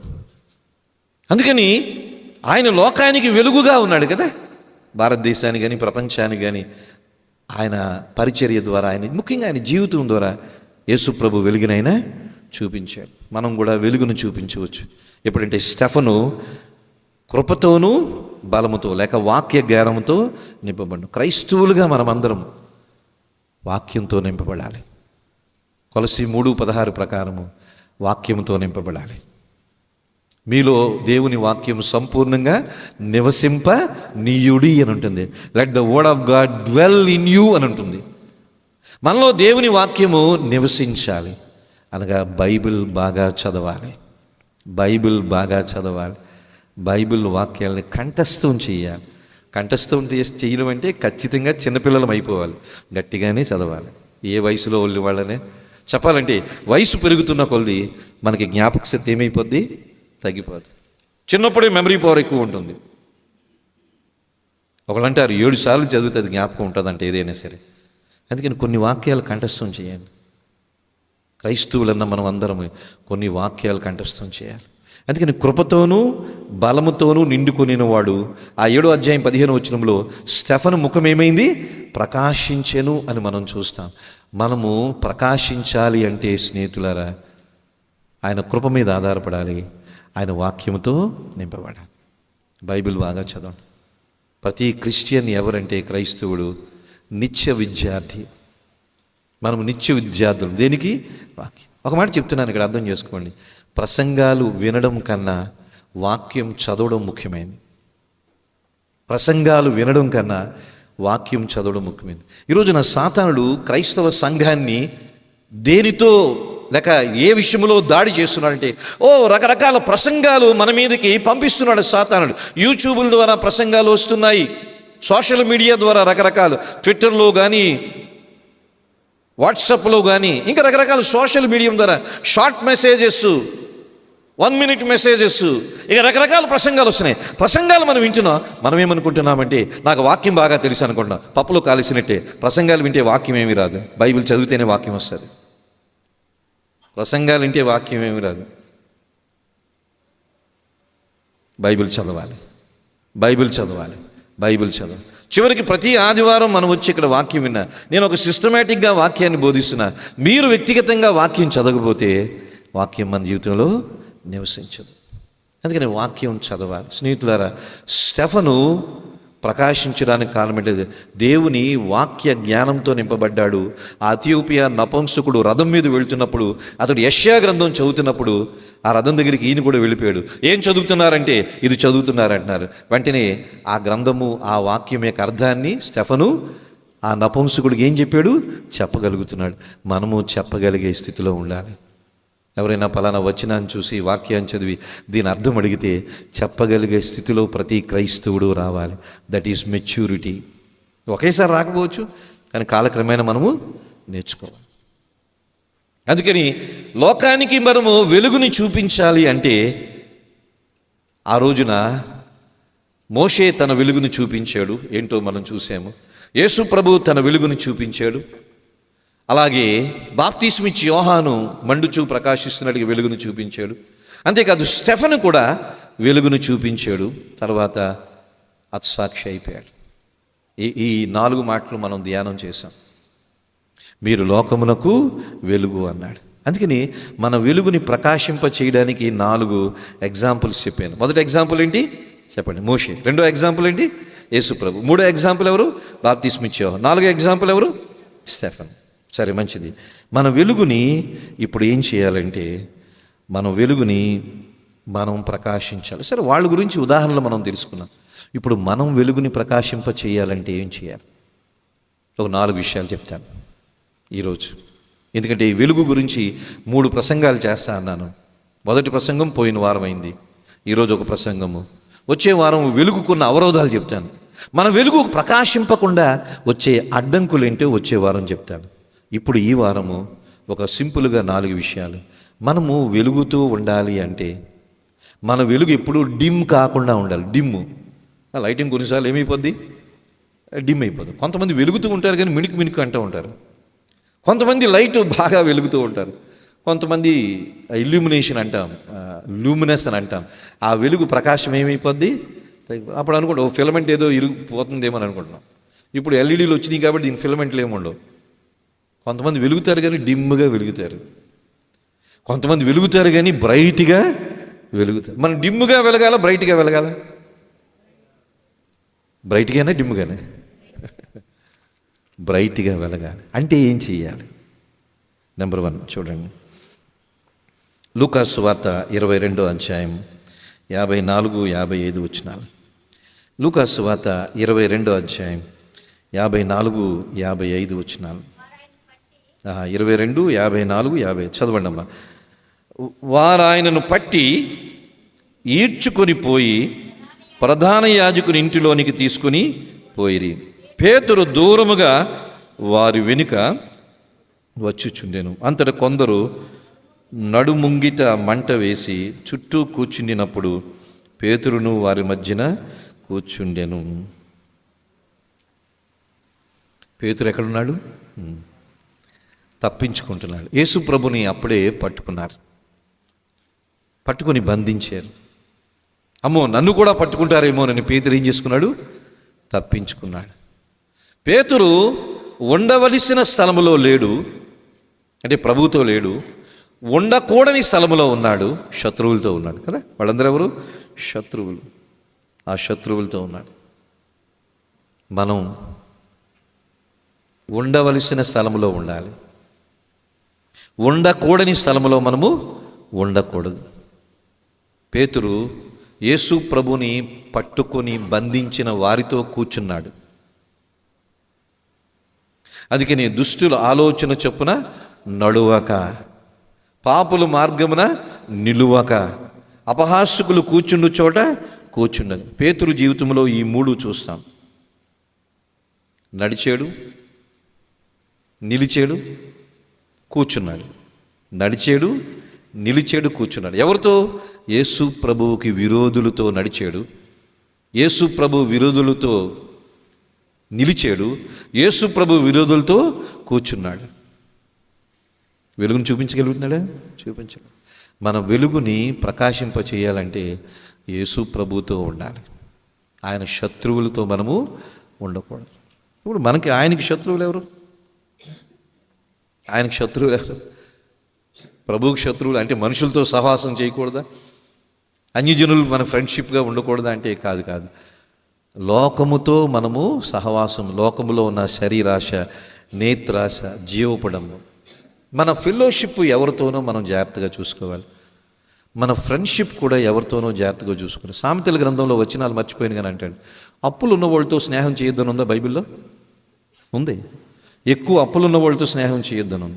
అందుకని ఆయన లోకానికి వెలుగుగా ఉన్నాడు కదా, భారతదేశానికి కానీ ప్రపంచానికి కానీ. ఆయన పరిచర్య ద్వారా, ఆయన ముఖ్యంగా ఆయన జీవితం ద్వారా యేసు ప్రభు వెలుగునైనా చూపించాడు. మనం కూడా వెలుగును చూపించవచ్చు. ఎప్పుడంటే స్టెఫను కృపతోనూ బలముతో లేక వాక్య జ్ఞానంతో నింపబడ్డాం. క్రైస్తవులుగా మనమందరం వాక్యంతో నింపబడాలి. కొలస్సీ 3:16 ప్రకారము వాక్యంతో నింపబడాలి. మీలో దేవుని వాక్యం సంపూర్ణంగా నివసింప నీయుడి అని ఉంటుంది. Let the word of God dwell in you అని ఉంటుంది. మనలో దేవుని వాక్యము నివసించాలి అనగా బైబిల్ బాగా చదవాలి. బైబిల్ బాగా చదవాలి. బైబిల్ వాక్యాలని కంఠస్థం చేయాలి. కంఠస్థం చేయడం అంటే ఖచ్చితంగా చిన్నపిల్లలం అయిపోవాలి, గట్టిగానే చదవాలి. ఏ వయసులో వాళ్ళనే చెప్పాలంటే వయసు పెరుగుతున్న కొలది మనకి జ్ఞాపక శక్తి ఏమైపోద్ది? తగ్గిపోద్ది. చిన్నప్పుడే మెమరీ పవర్ ఎక్కువ ఉంటుంది. ఒకళ్ళంటారు 7 సార్లు చదివితే అది జ్ఞాపకం ఉంటుందంటే ఏదైనా సరే. అందుకని కొన్ని వాక్యాలు కంఠస్థం చేయండి. క్రైస్తవులన్న మనం అందరం కొన్ని వాక్యాలు కంఠస్థం చేయాలి. అందుకని కృపతోనూ బలముతోనూ నిండుకొనిన వాడు ఆ 7వ అధ్యాయం 15వ వచనంలో స్టెఫను ముఖం ఏమైంది? ప్రకాశించెను అని మనం చూస్తాం. మనము ప్రకాశించాలి అంటే స్నేహితులారా, ఆయన కృప మీద ఆధారపడాలి, ఆయన వాక్యముతో నింపబడాలి. బైబిల్ బాగా చదవండి. ప్రతి క్రిస్టియన్ ఎవరంటే క్రైస్తవుడు నిత్య విద్యార్థి. మనం నిత్య విద్యార్థులు. దేనికి? వాక్యం. ఒక మాట చెప్తున్నాను ఇక్కడ, అర్థం చేసుకోండి. ప్రసంగాలు వినడం కన్నా వాక్యం చదవడం ముఖ్యమైనది. ప్రసంగాలు వినడం కన్నా వాక్యం చదవడం ముఖ్యమైనది. ఈరోజు నా సాతానుడు క్రైస్తవ సంఘాన్ని దేనితో లేక ఏ విషయంలో దాడి చేస్తున్నాడంటే, రకరకాల ప్రసంగాలు మన మీదకి పంపిస్తున్నాడు సాతానుడు. యూట్యూబ్ల ద్వారా ప్రసంగాలు వస్తున్నాయి, సోషల్ మీడియా ద్వారా రకరకాల ట్విట్టర్లో కానీ వాట్సాప్లో కానీ ఇంకా రకరకాల సోషల్ మీడియా ద్వారా షార్ట్ మెసేజెస్, 1 minute మెసేజెస్, ఇక రకరకాల ప్రసంగాలు వస్తున్నాయి. ప్రసంగాలు మనం వింటున్నాం. మనం ఏమనుకుంటున్నామంటే నాకు వాక్యం బాగా తెలుసు అనుకుంటున్నాం. పప్పులో కాలిసినట్టే. ప్రసంగాలు వింటే వాక్యం ఏమీ రాదు, బైబిల్ చదివితేనే వాక్యం వస్తుంది. ప్రసంగాలు వింటే వాక్యం ఏమీ రాదు. బైబిల్ చదవాలి, బైబిల్ చదవాలి, బైబిల్ చదవాలి. చివరికి ప్రతి ఆదివారం మనం వచ్చి ఇక్కడ వాక్యం విన్నా, నేను ఒక సిస్టమేటిక్గా వాక్యాన్ని బోధిస్తున్నా. మీరు వ్యక్తిగతంగా వాక్యం చదవకపోతే వాక్యం మన జీవితంలో నివసించదు. అందుకని వాక్యం చదవాలి. స్నేహితులారా, స్టెఫను ప్రకాశించడానికి కారణం ఏంటంటే దేవుని వాక్య జ్ఞానంతో నింపబడ్డాడు. ఆ ఇథియోపియా నపుంసకుడు రథం మీద వెళ్తున్నప్పుడు అతడు యెషయా గ్రంథం చదువుతున్నప్పుడు ఆ రథం దగ్గరికి ఈయన కూడా వెళ్ళిపోయాడు. ఏం చదువుతున్నారంటే ఇది చదువుతున్నారంటున్నారు. వెంటనే ఆ గ్రంథము ఆ వాక్యం యొక్క అర్థాన్ని స్టెఫను ఆ నపుంసకుడికి ఏం చెప్పాడు? చెప్పగలుగుతున్నాడు. మనము చెప్పగలిగే స్థితిలో ఉండాలి. ఎవరైనా పలానా వచనాన్ని చూసి వాక్యాన్ని చదివి దీని అర్థం అడిగితే చెప్పగలిగే స్థితిలో ప్రతి క్రైస్తవుడు రావాలి. That is maturity. ఒకేసారి రాకపోవచ్చు, కానీ కాలక్రమేణా మనము నేర్చుకోవాలి. అందుకని లోకానికి మనము వెలుగుని చూపించాలి అంటే ఆ రోజున మోషే తన వెలుగుని చూపించాడు. ఏంటో మనం చూసాము. యేసు ప్రభు తన వెలుగుని చూపించాడు. అలాగే బాప్తిస్మిచ్చి యోహాను మండుచూ ప్రకాశిస్తున్నట్టుగా వెలుగును చూపించాడు. అంతేకాదు స్టెఫను కూడా వెలుగును చూపించాడు. తర్వాత హతసాక్షి అయిపోయాడు. ఈ 4 మాటలు మనం ధ్యానం చేశాం. మీరు లోకమునకు వెలుగు అన్నాడు. అందుకని మన వెలుగుని ప్రకాశింప చేయడానికి 4 ఎగ్జాంపుల్స్ చెప్పాను. మొదటి ఎగ్జాంపుల్ ఏంటి చెప్పండి? మోషే. రెండో ఎగ్జాంపుల్ ఏంటి? యేసు ప్రభు. మూడో ఎగ్జాంపుల్ ఎవరు? బాప్తిస్మిచ్చి యోహాను. 4వ ఎగ్జాంపుల్ ఎవరు? స్టెఫన్. సరే, మంచిది. మన వెలుగుని ఇప్పుడు ఏం చేయాలంటే మన వెలుగుని మనం ప్రకాశించాలి. సరే, వాళ్ళ గురించి ఉదాహరణలు మనం తెలుసుకున్నాం. ఇప్పుడు మనం వెలుగుని ప్రకాశింప చేయాలంటే ఏం చేయాలి? ఒక 4 విషయాలు చెప్తాను ఈరోజు. ఎందుకంటే ఈ వెలుగు గురించి 3 ప్రసంగాలు చేస్తా అన్నాను. మొదటి ప్రసంగం పోయిన వారం అయింది. ఈరోజు ఒక ప్రసంగము. వచ్చే వారం వెలుగుకున్న అవరోధాలు చెప్తాను. మన వెలుగు ప్రకాశింపకుండా వచ్చే అడ్డంకులు ఏంటో వచ్చే వారం చెప్తాను. ఇప్పుడు ఈ వారము ఒక సింపుల్గా 4 విషయాలు. మనము వెలుగుతూ ఉండాలి అంటే మన వెలుగు ఎప్పుడూ డిమ్ కాకుండా ఉండాలి. డిమ్ము లైటింగ్ కొన్నిసార్లు ఏమైపోద్ది? డిమ్ అయిపోద్ది. కొంతమంది వెలుగుతూ ఉంటారు కానీ మిణుకు అంటూ ఉంటారు. కొంతమంది లైట్ బాగా వెలుగుతూ ఉంటారు. కొంతమంది ఇల్యూమినేషన్ అంటాం, లూమినెస్ అని అంటాం. ఆ వెలుగు ప్రకాశం ఏమైపోద్ది? అప్పుడు అనుకుంటాం ఓ ఫిలమెంట్ ఏదో ఇరిగిపోతుందేమో అని అనుకుంటున్నాం. ఇప్పుడు ఎల్ఈడీలు వచ్చినాయి కాబట్టి దీని ఫిలమెంట్లు ఏముండవు. కొంతమంది వెలుగుతారు కానీ డిమ్గా వెలుగుతారు. కొంతమంది వెలుగుతారు కానీ బ్రైట్గా వెలుగుతారు. మనం డిమ్గా వెలగాల, బ్రైట్గా వెలగాల? బ్రైట్గానే డిమ్గానే? బ్రైట్గా వెలగాలి. అంటే ఏం చేయాలి? నెంబర్ 1 చూడండి. లూకా సువార్త 22వ అధ్యాయం 54, 55 వచనాలు. లూకా సువార్త 22వ అధ్యాయం 54, 55 వచనాలు. 22, 54, 50 చదవండి అమ్మా. వారు ఆయనను పట్టి ఈడ్చుకొని పోయి ప్రధాన యాజకుని ఇంటిలోనికి తీసుకుని పోయిరి. పేతురు దూరముగా వారి వెనుక వచ్చుచుండెను. అంతటా కొందరు నడుముంగిట మంట వేసి చుట్టూ కూర్చుండినప్పుడు పేతురును వారి మధ్యన కూర్చుండెను. పేతురు ఎక్కడున్నాడు? తప్పించుకుంటున్నాడు. యేసు ప్రభుని అప్పుడే పట్టుకున్నారు, పట్టుకొని బంధించారు. అమ్మో నన్ను కూడా పట్టుకుంటారేమోనని పేతురు ఏం చేసుకున్నాడు? తప్పించుకున్నాడు. పేతురు ఉండవలసిన స్థలములో లేడు, అంటే ప్రభువుతో లేడు. ఉండకూడని స్థలములో ఉన్నాడు, శత్రువులతో ఉన్నాడు కదా. వాళ్ళందరూ ఎవరు? శత్రువులు. ఆ శత్రువులతో ఉన్నాడు. మనం ఉండవలసిన స్థలములో ఉండాలి, ఉండకూడని స్థలములో మనము ఉండకూడదు. పేతురు యేసు ప్రభుని పట్టుకొని బంధించిన వారితో కూర్చున్నాడు. అందుకని దుష్టుల ఆలోచన చొప్పున నడువక, పాపుల మార్గమున నిలువక, అపహాస్యకులు కూర్చుండు చోట కూర్చుండదు. పేతురు జీవితంలో ఈ 3 చూస్తాం. నడిచాడు, నిలిచాడు, కూర్చున్నాడు. నడిచాడు, నిలిచాడు, కూర్చున్నాడు. ఎవరితో? యేసు ప్రభువుకి విరోధులతో నడిచాడు, యేసు ప్రభు విరోధులతో నిలిచాడు, యేసు ప్రభు విరోధులతో కూర్చున్నాడు. వెలుగును చూపించగలుగుతున్నాడా? చూపించడు. మన వెలుగుని ప్రకాశింప చేయాలంటే యేసు ప్రభుతో ఉండాలి. ఆయన శత్రువులతో మనము ఉండకూడదు. ఇప్పుడు మనకి ఆయనకి శత్రువులు ఎవరు? ఆయనకి శత్రువులు ఎవరు? ప్రభువుకి శత్రువులు అంటే మనుషులతో సహవాసం చేయకూడదా? అన్యజనులు మన ఫ్రెండ్షిప్గా ఉండకూడదా అంటే కాదు. లోకముతో మనము సహవాసం, లోకములో ఉన్న శరీరాశ, నేత్రాశ, జీవపడము. మన ఫెలోషిప్ ఎవరితోనో మనం జాగ్రత్తగా చూసుకోవాలి. మన ఫ్రెండ్షిప్ కూడా ఎవరితోనో జాగ్రత్తగా చూసుకోవాలి. సామెతల గ్రంథంలో వచనాలు మర్చిపోయిన కానీ అంటాడు, అప్పులు ఉన్న వాళ్ళతో స్నేహం చేయొద్దని ఉందా బైబిల్లో? ఉంది. ఎక్కువ అప్పులు ఉన్న వాళ్ళతో స్నేహం చేయొద్దను.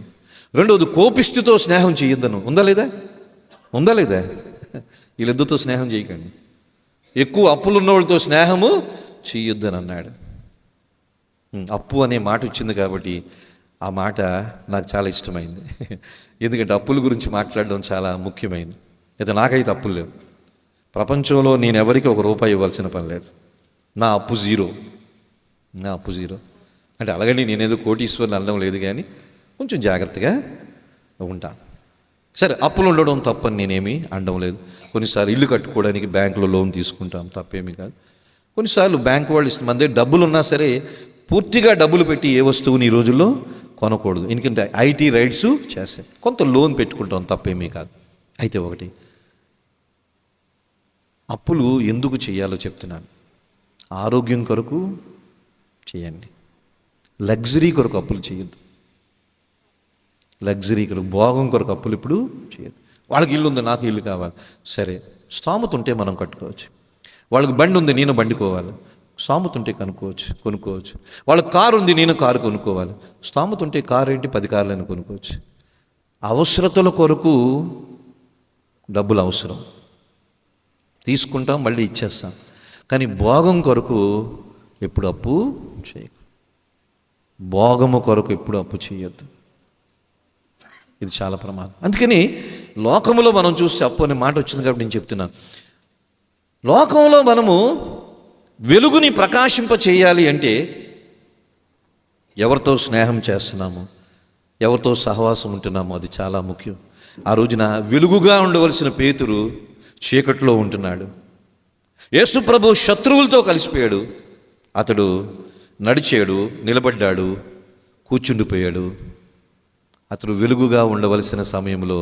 రెండవది, కోపిష్టితో స్నేహం చేయొద్దను ఉందా లేదా? ఉందా లేదా? వీళ్ళిద్దరితో స్నేహం చేయకండి. ఎక్కువ అప్పులు ఉన్న వాళ్ళతో స్నేహము చేయొద్దని అన్నాడు. అప్పు అనే మాట వచ్చింది కాబట్టి ఆ మాట నాకు చాలా ఇష్టమైంది. ఎందుకంటే అప్పుల గురించి మాట్లాడడం చాలా ముఖ్యమైనది. అయితే నాకైతే అప్పులు లేవు. ప్రపంచంలో నేను ఎవరికి ₹1 ఇవ్వాల్సిన పని లేదు. నా అప్పు జీరో. అంటే అలాగని నేనేదో కోటీశ్వరుని అనడం లేదు, కానీ కొంచెం జాగ్రత్తగా ఉంటాను. సరే, అప్పులు ఉండడం తప్పని నేనేమి అనడం లేదు. కొన్నిసార్లు ఇల్లు కట్టుకోవడానికి బ్యాంకులో లోన్ తీసుకుంటాం, తప్పేమీ కాదు. కొన్నిసార్లు బ్యాంకు వాళ్ళు ఇష్టం, మన దగ్గర డబ్బులు ఉన్నా సరే పూర్తిగా డబ్బులు పెట్టి ఏ వస్తువుని ఈ రోజుల్లో కొనకూడదు. ఎందుకంటే ఐటీ రైట్స్ చేస్తాయి. కొంత లోన్ పెట్టుకుంటాం, తప్పేమీ కాదు. అయితే ఒకటి, అప్పులు ఎందుకు చేయాలో చెప్తున్నాను. ఆరోగ్యం కొరకు చేయండి. లగ్జరీ కొరకు అప్పులు చేయొద్దు. లగ్జరీ కొరకు, భోగం కొరకు అప్పులు ఇప్పుడు చేయొద్దు. వాళ్ళకి ఇల్లు ఉంది, నాకు ఇల్లు కావాలి. సరే, స్తోమత ఉంటే మనం కట్టుకోవచ్చు. వాళ్ళకి బండి ఉంది, నేను బండి కోవాలి. స్తోమత ఉంటే కొనుక్కోవచ్చు. వాళ్ళకి కారు ఉంది, నేను కారు కొనుక్కోవాలి. స్తోమత ఉంటే కారు ఏంటి, 10 కార్లను కొనుక్కోవచ్చు. అవసరతల కొరకు డబ్బులు అవసరం, తీసుకుంటాం, మళ్ళీ ఇచ్చేస్తాం. కానీ భోగం కొరకు ఎప్పుడు అప్పు చేయకు. భోగము కొరకు ఎప్పుడు అప్పు చేయొద్దు. ఇది చాలా ప్రమాదం. అందుకని లోకంలో మనం చూస్తే అప్పు అనే మాట వచ్చింది కాబట్టి నేను చెప్తున్నాను. లోకంలో మనము వెలుగుని ప్రకాశింప చేయాలి అంటే ఎవరితో స్నేహం చేస్తున్నాము, ఎవరితో సహవాసం ఉంటున్నామో అది చాలా ముఖ్యం. ఆ రోజున వెలుగుగా ఉండవలసిన పేతురు చీకట్లో ఉంటున్నాడు. యేసు ప్రభు శత్రువులతో కలిసిపోయాడు. అతడు నడిచాడు, నిలబడ్డాడు, కూర్చుండిపోయాడు. అతడు వెలుగుగా ఉండవలసిన సమయంలో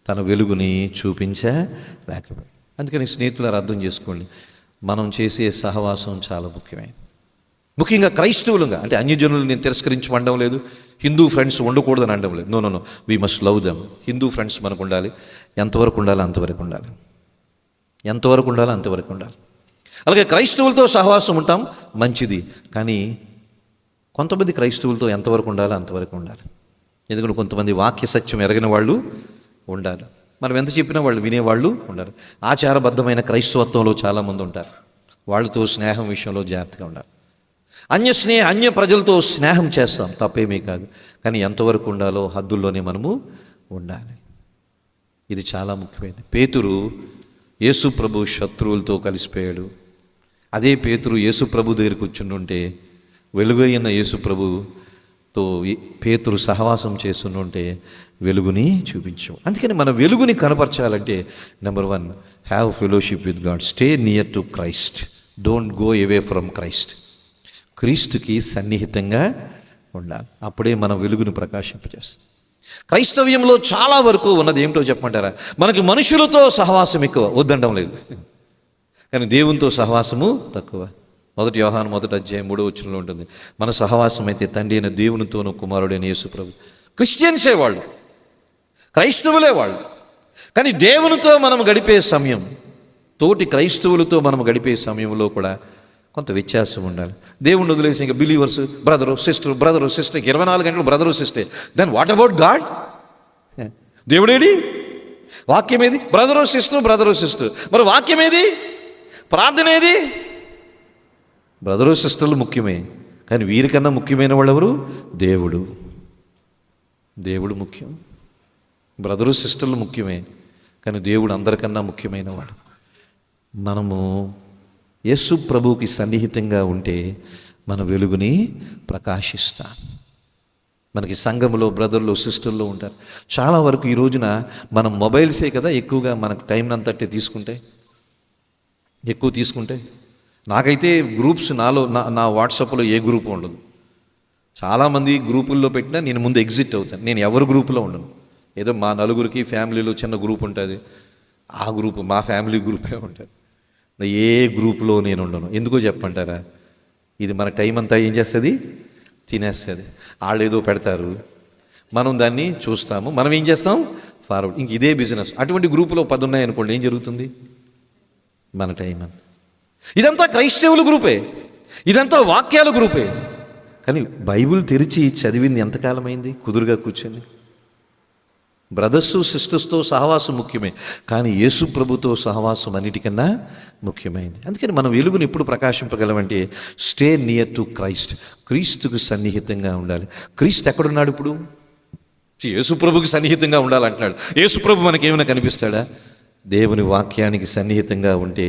తన వెలుగుని చూపించలేకపోయాడు. అందుకని స్నేహితులారా, అర్థం చేసుకోండి, మనం చేసే సహవాసం చాలా ముఖ్యమైనది. ముఖ్యంగా క్రైస్తవులుగా, అంటే అన్యజనులు నేను తిరస్కరించమండం లేదు, హిందూ ఫ్రెండ్స్ ఉండకూడదని అనడం లేదు. No, we must love them. Hindu friends మనకు ఉండాలి. ఎంతవరకు ఉండాలి అంతవరకు ఉండాలి. అంతవరకు ఉండాలి. అలాగే క్రైస్తవులతో సహవాసం ఉంటాం, మంచిది. కానీ కొంతమంది క్రైస్తవులతో ఎంతవరకు ఉండాలి అంతవరకు ఉండాలి. ఎందుకంటే కొంతమంది వాక్య సత్యం ఎరగిన వాళ్ళు ఉండాలి. మనం ఎంత చెప్పినా వాళ్ళు వినేవాళ్ళు ఉండాలి. ఆచారబద్ధమైన క్రైస్తవత్వంలో చాలామంది ఉంటారు. వాళ్ళతో స్నేహం విషయంలో జాగ్రత్తగా ఉండాలి. అన్య ప్రజలతో స్నేహం చేస్తాం, తప్పేమీ కాదు. కానీ ఎంతవరకు ఉండాలో హద్దుల్లోనే మనము ఉండాలి. ఇది చాలా ముఖ్యమైనది. పేతురు యేసు ప్రభు శత్రువులతో కలిసిపోయాడు. అదే పేతురు యేసు ప్రభు దగ్గర కూర్చుంటుంటే, వెలుగైన యేసు ప్రభుతో పేతురు సహవాసం చేస్తుంటే వెలుగుని చూపించాం. అందుకని మన వెలుగుని కనపరచాలంటే number 1, have fellowship with God. Stay near to Christ, don't go away from Christ. క్రీస్తుకి సన్నిహితంగా ఉండాలి. అప్పుడే మన వెలుగును ప్రకాశింపజేస్తాం. క్రైస్తవ్యంలో చాలా వరకు ఉన్నది ఏమిటో చెప్పమంటారా? మనకి మనుషులతో సహవాసం ఎక్కువ, వద్దండం లేదు. కానీ దేవునితో సహవాసము తక్కువ. 1 యోహాను 1:3 ఉంటుంది, మన సహవాసం అయితే తండ్రి అయిన దేవునితోనూ కుమారుడైన యేసు ప్రభు. క్రిస్టియన్సే వాళ్ళు, క్రైస్తవులే వాళ్ళు. కానీ దేవునితో మనం గడిపే సమయం, తోటి క్రైస్తవులతో మనం గడిపే సమయంలో కూడా కొంత వ్యత్యాసం ఉండాలి. దేవుణ్ణి వదిలేసి ఇంకా బిలీవర్స్, బ్రదరు సిస్టర్ 24 గంటలు brother sister. Then what about God? దేవుడేడి? వాక్యం ఏది? Brother sister. మరి వాక్యం ఏది? ప్రార్థన ఏది? బ్రదరు సిస్టర్లు ముఖ్యమే, కానీ వీరికన్నా ముఖ్యమైన వాళ్ళు ఎవరు? దేవుడు ముఖ్యం. బ్రదరు సిస్టర్లు ముఖ్యమే, కానీ దేవుడు అందరికన్నా ముఖ్యమైన వాడు. మనము యేసు ప్రభువుకి సన్నిహితంగా ఉంటే మన వెలుగుని ప్రకాశిస్తాం. మనకి సంఘంలో బ్రదర్లు సిస్టర్లు ఉంటారు. చాలా వరకు ఈ రోజున మనం మొబైల్సే కదా ఎక్కువగా మనకు టైం అంతటే ఎక్కువ తీసుకుంటే. నాకైతే గ్రూప్స్ నా వాట్సాప్లో ఏ గ్రూపు ఉండదు. చాలామంది గ్రూపుల్లో పెట్టినా నేను ముందు ఎగ్జిట్ అవుతాను. నేను ఎవరి గ్రూపులో ఉండను. ఏదో మా నలుగురికి ఫ్యామిలీలో చిన్న గ్రూప్ ఉంటుంది, ఆ గ్రూపు మా ఫ్యామిలీ గ్రూపే ఉంటుంది. ఏ గ్రూప్లో నేను ఉండను. ఎందుకో చెప్పంటారా? ఇది మన టైం అంతా ఏం చేస్తుంది? తినేస్తుంది. వాళ్ళు ఏదో పెడతారు, మనం దాన్ని చూస్తాము, మనం ఏం చేస్తాం? ఫార్వర్డ్. ఇంక ఇదే బిజినెస్. అటువంటి గ్రూపులో 10 ఉన్నాయనుకోండి, ఏం జరుగుతుంది? మన టైం అంతా. ఇదంతా క్రైస్తవుల గ్రూపే, ఇదంతా వాక్యాల గ్రూపే. కానీ బైబిల్ తెరిచి చదివింది ఎంతకాలమైంది? కుదురుగా కూర్చొని. బ్రదర్స్ సిస్టర్స్తో సహవాసం ముఖ్యమే, కానీ యేసు ప్రభుతో సహవాసం అన్నిటికన్నా ముఖ్యమైంది. అందుకని మనం వెలుగుని ఎప్పుడు ప్రకాశింపగలమంటే స్టే నియర్ టు క్రైస్ట్. క్రీస్తుకు సన్నిహితంగా ఉండాలి. క్రీస్తు ఎక్కడున్నాడు ఇప్పుడు? యేసు ప్రభుకి సన్నిహితంగా ఉండాలంటున్నాడు. యేసు ప్రభు మనకేమైనా కనిపిస్తాడా? దేవుని వాక్యానికి సన్నిహితంగా ఉంటే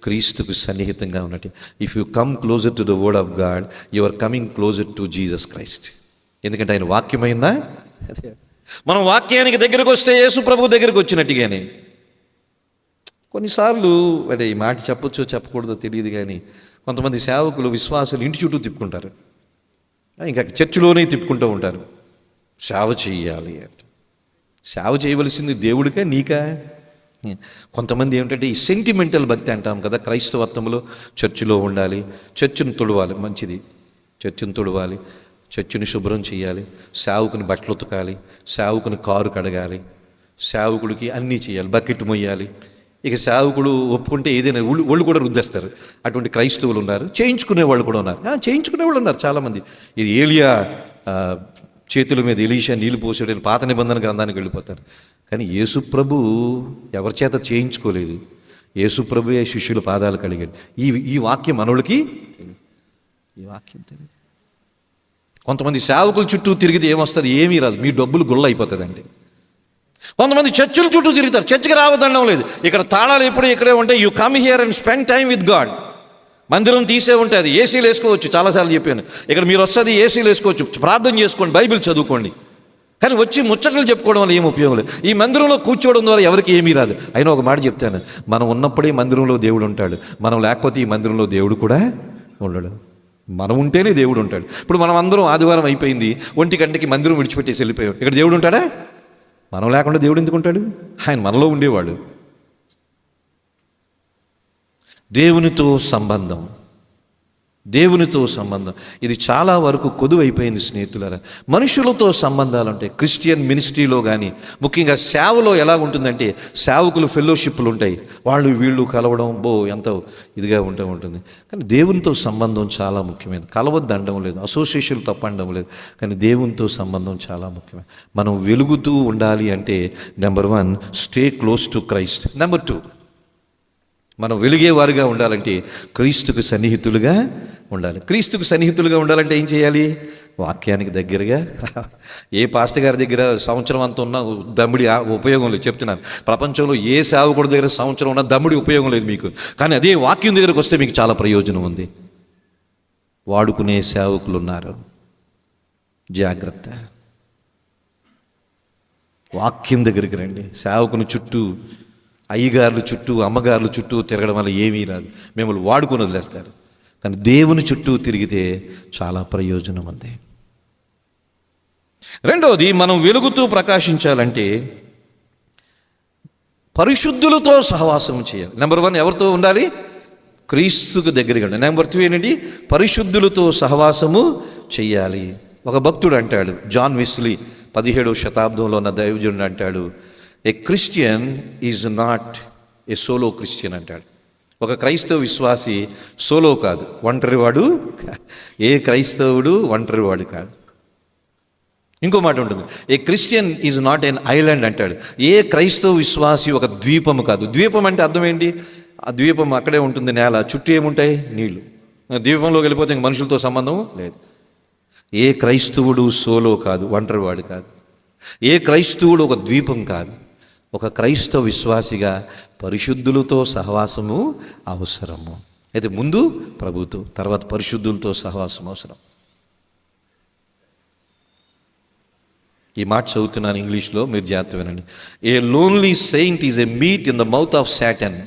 క్రీస్తుకు సన్నిహితంగా ఉన్నట్టు. If you come closer to the word of God, you are coming closer to Jesus Christ. ఎందుకంటే ఆయన వాక్యమైందా? మనం వాక్యానికి దగ్గరకు వస్తే యేసు ప్రభు దగ్గరకు వచ్చినట్టుగానే. కొన్నిసార్లు అంటే ఈ మాట చెప్పొచ్చో చెప్పకూడదో తెలియదు, కానీ కొంతమంది సేవకులు, విశ్వాసులు ఇంటి చుట్టూ తిప్పుకుంటారు, ఇంకా చర్చిలోనే తిప్పుకుంటూ ఉంటారు. సేవ చేయాలి అంటే సేవ చేయవలసింది దేవుడికా నీకా? కొంతమంది ఏమిటంటే ఈ సెంటిమెంటల్ భక్తి అంటాం కదా, క్రైస్తవత్వంలో చర్చిలో ఉండాలి, చర్చిని తుడవాలి, మంచిది, చర్చిని తుడవాలి, చర్చిని శుభ్రం చేయాలి, సేవకుని బట్టలు ఉతకాలి, సేవకుని కారు కడగాలి, సేవకుడికి అన్నీ చేయాలి, బకెట్ మొయ్యాలి. ఇక సేవకుడు ఒప్పుకుంటే ఏదైనా ఒళ్ళు కూడా రుద్దేస్తారు. అటువంటి క్రైస్తవులు ఉన్నారు, చేయించుకునే వాళ్ళు కూడా ఉన్నారు. చేయించుకునే వాళ్ళు ఉన్నారు చాలామంది. ఇది ఏలియా చేతుల మీద ఎలీషా నీళ్ళు పోసాడని పాత నిబంధన గ్రంథానికి వెళ్ళిపోతారు. కానీ యేసుప్రభు ఎవరి చేత చేయించుకోలేదు. యేసుప్రభుయే శిష్యుల పాదాలు కడిగాడు. ఈ వాక్యం మనోళ్ళకి తెలియదు. ఈ వాక్యం తెలియదు. కొంతమంది సేవకుల చుట్టూ తిరిగితే ఏమొస్తుంది? ఏమీ రాదు, మీ డబ్బులు గుల్ల అయిపోతుందండి. కొంతమంది చర్చిల చుట్టూ తిరుగుతారు, చర్చికి రావద్దండం లేదు. ఇక్కడ తాళాలు ఎప్పుడు ఇక్కడే ఉంటాయి. You come here and spend time with God. మందిరం తీసే ఉంటుంది, ఏసీలు వేసుకోవచ్చు, చాలాసార్లు చెప్పాను. ఇక్కడ మీరు వస్తుంది, ఏసీలు వేసుకోవచ్చు, ప్రార్థన చేసుకోండి, బైబిల్ చదువుకోండి. కానీ వచ్చి ముచ్చట్లు చెప్పుకోవడం వల్ల ఏం ఉపయోగం లేదు. ఈ మందిరంలో కూర్చోవడం ద్వారా ఎవరికి ఏమీ రాదు. అయినా ఒక మాట చెప్తాను, మనం ఉన్నప్పుడే మందిరంలో దేవుడు ఉంటాడు, మనం లేకపోతే ఈ మందిరంలో దేవుడు కూడా ఉండడు. మనం ఉంటేనే దేవుడు ఉంటాడు. ఇప్పుడు మనం అందరం ఆదివారం అయిపోయింది, 1 గంటకి మందిరం విడిచిపెట్టేసి వెళ్ళిపోయాం. ఇక్కడ దేవుడు ఉంటాడా? మనం లేకుండా దేవుడు ఎందుకు ఉంటాడు? ఆయన మనలో ఉండేవాడు. దేవునితో సంబంధం, దేవునితో సంబంధం ఇది చాలా వరకు కొదువైపోయింది స్నేహితులారా. మనుషులతో సంబంధాలు ఉంటాయి. క్రిస్టియన్ మినిస్ట్రీలో కానీ ముఖ్యంగా సేవలో ఎలా ఉంటుందంటే, సేవకులు ఫెలోషిప్లు ఉంటాయి, వాళ్ళు వీళ్ళు కలవడం ఎంతో ఇదిగా ఉంటుంది. కానీ దేవునితో సంబంధం చాలా ముఖ్యమైనది. కలవద్దు అనడం లేదు, అసోసియేషన్ తప్పనడం లేదు, కానీ దేవునితో సంబంధం చాలా ముఖ్యమైనది. మనం వెలుగుతూ ఉండాలి అంటే number 1 stay close to Christ. Number 2 మనం వెలిగేవారుగా ఉండాలంటే క్రీస్తుకు సన్నిహితులుగా ఉండాలి. క్రీస్తుకు సన్నిహితులుగా ఉండాలంటే ఏం చేయాలి? వాక్యానికి దగ్గరగా. ఏ పాస్టర్ గారి దగ్గర సంవత్సరం అంత ఉన్న దమ్ముడి ఉపయోగం లేదు. చెప్తున్నాను, ప్రపంచంలో ఏ సేవకుడి దగ్గర సంవత్సరం ఉన్న దమ్ముడి ఉపయోగం లేదు మీకు. కానీ అదే వాక్యం దగ్గరకు వస్తే మీకు చాలా ప్రయోజనం ఉంది. వాడుకునే సేవకులు ఉన్నారు, జాగ్రత్త. వాక్యం దగ్గరికి రండి. సేవకుని చుట్టూ, అయ్యగారుల చుట్టూ, అమ్మగారుల చుట్టూ తిరగడం వల్ల ఏమీ రాదు, మిమ్మల్ని వాడుకొని వదిలేస్తారు. కానీ దేవుని చుట్టూ తిరిగితే చాలా ప్రయోజనం ఉంది. రెండవది, మనం వెలుగుతూ ప్రకాశించాలంటే పరిశుద్ధులతో సహవాసం చేయాలి. నెంబర్ 1 ఎవరితో ఉండాలి? క్రీస్తుకు దగ్గరగా ఉండాలి. నెంబర్ 2 ఏంటంటే పరిశుద్ధులతో సహవాసము చేయాలి. ఒక భక్తుడు అంటాడు, జాన్ వెస్లీ, 17వ శతాబ్దంలో ఉన్న దైవజనుడు అంటాడు, a Christian is not a solo Christian అంటాడు. ఒక క్రైస్తవ విశ్వాసి సోలో కాదు, ఒంటరివాడు. ఏ క్రైస్తవుడు ఒంటరివాడు కాదు. ఇంకో మాట ఉంటుంది, a Christian is not an island అంటాడు. ఏ క్రైస్తవ విశ్వాసి ఒక ద్వీపము కాదు. ద్వీపం అంటే అర్థం ఏంటి? ఆ ద్వీపం అక్కడే ఉంటుంది, నేల చుట్టూ ఏముంటాయి? నీళ్లు. ద్వీపంలోకి వెళ్ళిపోతే ఇంక మనుషులతో సంబంధం లేదు. ఏ క్రైస్తవుడు సోలో కాదు, ఒంటరివాడు కాదు. ఏ క్రైస్తవుడు ఒక ద్వీపం కాదు. ఒక క్రైస్తవ విశ్వాసిగా పరిశుద్ధులతో సహవాసము అవసరము. అయితే ముందు ప్రభుతో, తర్వాత పరిశుద్ధులతో సహవాసం అవసరం. ఈ మాట చదువుతున్నాను ఇంగ్లీష్లో, మీరు జాగ్రత్త వినండి. ఏ lonely Saint is a meet in the mouth of Satan.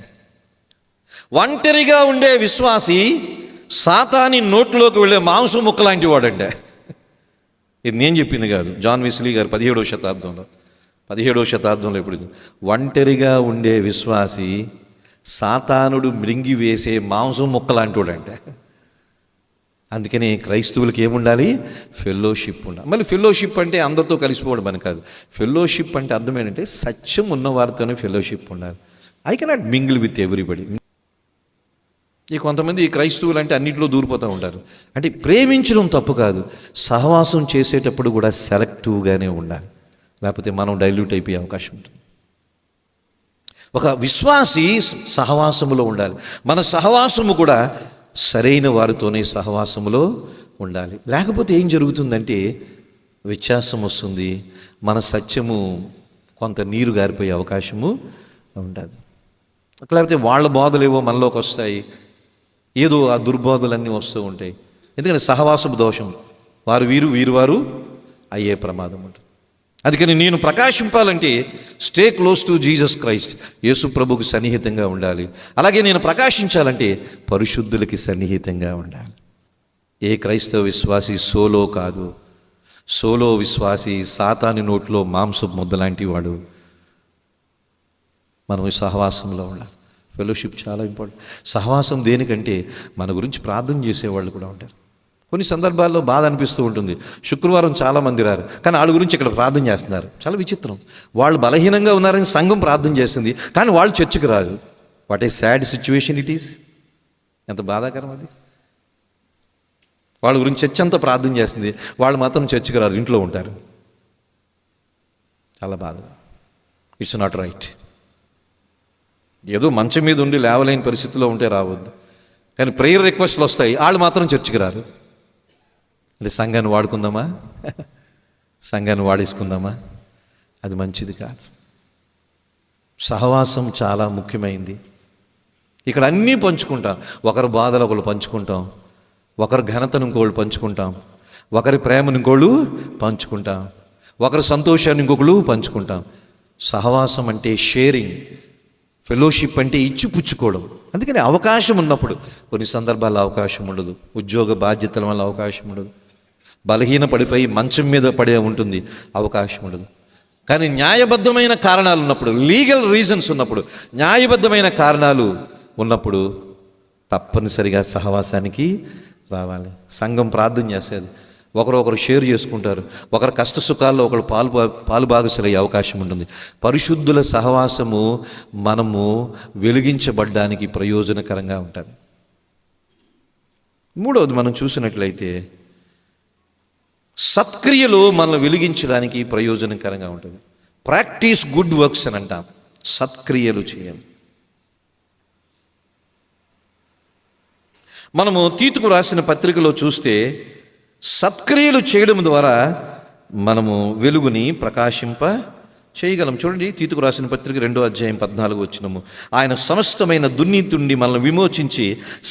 ఒంటరిగా ఉండే విశ్వాసి సాతాని నోట్లోకి వెళ్ళే మాంసం ముక్క లాంటి వాడంటే. ఇది నేను చెప్పింది కాదు, జాన్ వెస్లీ గారు 17వ శతాబ్దంలో ఇప్పుడు ఒంటరిగా ఉండే విశ్వాసి సాతానుడు మృంగి వేసే మాంసం ముక్కలాంటోడంటే. అందుకని క్రైస్తవులకి ఏముండాలి? ఫెలోషిప్ ఉండాలి. మళ్ళీ ఫెలోషిప్ అంటే అందరితో కలిసిపోవడం అని కాదు. ఫెలోషిప్ అంటే అర్థం ఏంటంటే సత్యం ఉన్నవారితోనే ఫెలోషిప్ ఉండాలి. I cannot mingle with everybody. ఈ కొంతమంది క్రైస్తవులు అంటే అన్నింటిలో దూరిపోతూ ఉంటారు. అంటే ప్రేమించడం తప్పు కాదు, సహవాసం చేసేటప్పుడు కూడా సెలెక్టివ్గానే ఉండాలి, లేకపోతే మనం డైల్యూట్ అయిపోయే అవకాశం ఉంటుంది. ఒక విశ్వాసి సహవాసములో ఉండాలి. మన సహవాసము కూడా సరైన వారితోనే సహవాసములో ఉండాలి. లేకపోతే ఏం జరుగుతుందంటే వ్యత్యాసం వస్తుంది, మన సత్యము కొంత నీరు గారిపోయే అవకాశము ఉంటుంది. లేకపోతే వాళ్ళ బోధలేవో మనలోకి వస్తాయి, ఏదో ఆ దుర్బోధలన్నీ వస్తూ ఉంటాయి. ఎందుకంటే సహవాసపు దోషం, వారు వీరు వీరు వారు అయ్యే ప్రమాదం ఉంటుంది. అందుకని నేను ప్రకాశింపాలంటే stay close to Jesus Christ, Yesu ప్రభువుకు సన్నిహితంగా ఉండాలి. అలాగే నేను ప్రకాశించాలంటే పరిశుద్ధులకి సన్నిహితంగా ఉండాలి. ఏ క్రైస్తవ విశ్వాసి సోలో కాదు. సోలో విశ్వాసి సాతాని నోట్లో మాంసపు ముద్దలాంటి వాడు. మనం సహవాసంలో ఉండాలి. ఫెలోషిప్ చాలా ఇంపార్టెంట్. సహవాసం దేనికంటే మన గురించి ప్రార్థన చేసేవాళ్ళు కూడా ఉంటారు. కొన్ని సందర్భాల్లో బాధ అనిపిస్తూ ఉంటుంది. శుక్రవారం చాలామంది రారు, కానీ వాళ్ళ గురించి ఇక్కడ ప్రార్థన చేస్తున్నారు. చాలా విచిత్రం. వాళ్ళు బలహీనంగా ఉన్నారని సంఘం ప్రార్థన చేస్తుంది, కానీ వాళ్ళు చర్చికి రారు. What a sad situation it is. ఎంత బాధాకరం అది. వాళ్ళ గురించి చర్చ్ అంతా ప్రార్థన చేస్తుంది, వాళ్ళు మాత్రం చర్చికి రారు, ఇంట్లో ఉంటారు. చాలా బాధ. It's not right. ఏదో మంచం మీద ఉండి లేవలేని పరిస్థితిలో ఉంటే రావద్దు, కానీ ప్రేయర్ రిక్వెస్ట్లు వస్తాయి, వాళ్ళు మాత్రం చర్చికి రారు. అంటే సంఘాన్ని వాడుకుందామా? సంఘాన్ని వాడేసుకుందామా? అది మంచిది కాదు. సహవాసం చాలా ముఖ్యమైంది. ఇక్కడ అన్నీ పంచుకుంటాం. ఒకరి బాధలు ఒకళ్ళు పంచుకుంటాం, ఒకరి ఘనతను ఇంకోళ్ళు పంచుకుంటాం, ఒకరి ప్రేమను ఇంకోళ్ళు పంచుకుంటాం, ఒకరి సంతోషాన్ని ఇంకొకళ్ళు పంచుకుంటాం. సహవాసం అంటే షేరింగ్, ఫెలోషిప్ అంటే ఇచ్చిపుచ్చుకోవడం. అందుకని అవకాశం ఉన్నప్పుడు, కొన్ని సందర్భాల్లో అవకాశం ఉండదు, ఉద్యోగ బాధ్యతల వల్ల అవకాశం ఉండదు, బలహీన పడిపోయి మంచం మీద పడే ఉంటుంది, అవకాశం ఉండదు. కానీ న్యాయబద్ధమైన కారణాలు ఉన్నప్పుడు, లీగల్ రీజన్స్ ఉన్నప్పుడు, న్యాయబద్ధమైన కారణాలు ఉన్నప్పుడు తప్పనిసరిగా సహవాసానికి రావాలి. సంఘం ప్రార్థన చేసేది, ఒకరు షేర్ చేసుకుంటారు, ఒకరు కష్ట సుఖాల్లో ఒకరు పాలుభాగస్తులయ్యే అవకాశం ఉంటుంది. పరిశుద్ధుల సహవాసము మనము వెలిగించబడ్డానికి ప్రయోజనకరంగా ఉంటుంది. మూడవది మనం చూసినట్లయితే సత్క్రియలు మనల్ని వెలిగించడానికి ప్రయోజనకరంగా ఉంటుంది. ప్రాక్టీస్ గుడ్ వర్క్స్ అని అంటాం. సత్క్రియలు చేయాలి. మనము తీతుకు రాసిన పత్రికలో చూస్తే సత్క్రియలు చేయడం ద్వారా మనము వెలుగుని ప్రకాశింప చేయగలం. చూడండి, తీతుకు రాసిన పత్రిక 2వ అధ్యాయం 14 వచనము. ఆయన సమస్తమైన దుర్నీతి నుండి మనల్ని విమోచించి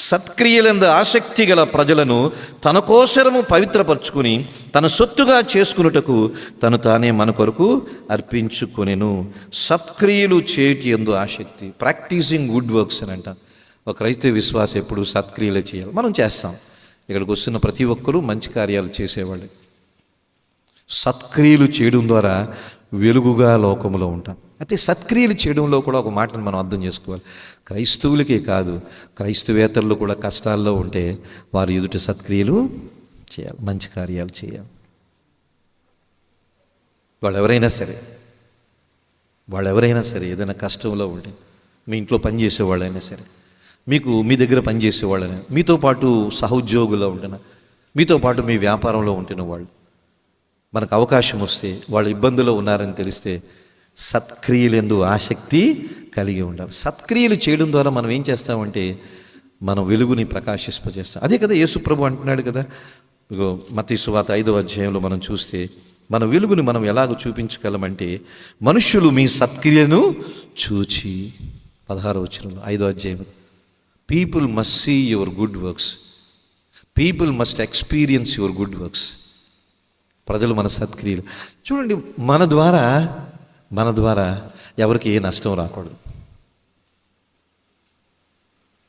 సత్క్రియలందు ఆసక్తి గల ప్రజలను తన కోసరము పవిత్రపరచుకుని తన సొత్తుగా చేసుకున్నటకు తను తానే మన కొరకు అర్పించుకొనెను. సత్క్రియలు చేయటి యందు ఆసక్తి, ప్రాక్టీసింగ్ గుడ్ వర్క్స్ అని అంట. ఒక క్రైస్తవ విశ్వాసం ఎప్పుడు సత్క్రియలే చేయాలి. మనం చేస్తాం. ఇక్కడికి వస్తున్న ప్రతి ఒక్కరూ మంచి కార్యాలు చేసేవాళ్ళు. సత్క్రియలు చేయడం ద్వారా వెలుగుగా లోకంలో ఉంటాం. అయితే సత్క్రియలు చేయడంలో కూడా ఒక మాటను మనం అర్థం చేసుకోవాలి. క్రైస్తవులకే కాదు, క్రైస్తవేతరులు కూడా కష్టాల్లో ఉంటే వారు ఎదుట సత్క్రియలు చేయాలి, మంచి కార్యాలు చేయాలి. వాళ్ళు ఎవరైనా సరే ఏదైనా కష్టంలో ఉంటే, మీ ఇంట్లో పనిచేసేవాళ్ళైనా సరే, మీ దగ్గర పనిచేసేవాళ్ళైనా, మీతో పాటు సహోద్యోగుల్లో ఉంటున్నా, మీతో పాటు మీ వ్యాపారంలో ఉంటున్న వాళ్ళు, మనకు అవకాశం వస్తే వాళ్ళు ఇబ్బందులో ఉన్నారని తెలిస్తే సత్క్రియలందు ఆసక్తి కలిగి ఉండాలి. సత్క్రియలు చేయడం ద్వారా మనం ఏం చేస్తామంటే మనం వెలుగుని ప్రకాశింపజేస్తాం. అదే కదా యేసు ప్రభు అంటున్నాడు కదా. ఇగో మత్తయి సువార్త 5వ అధ్యాయంలో మనం చూస్తే మన వెలుగుని మనం ఎలాగ చూపించగలమంటే, మనుష్యులు మీ సత్క్రియను చూచి, 16వ వచనంలో 5వ అధ్యాయం, people must see your good works, people must experience your good works. ప్రజలు మన సత్క్రియలు చూడండి. మన ద్వారా ఎవరికి ఏ నష్టం రాకూడదు.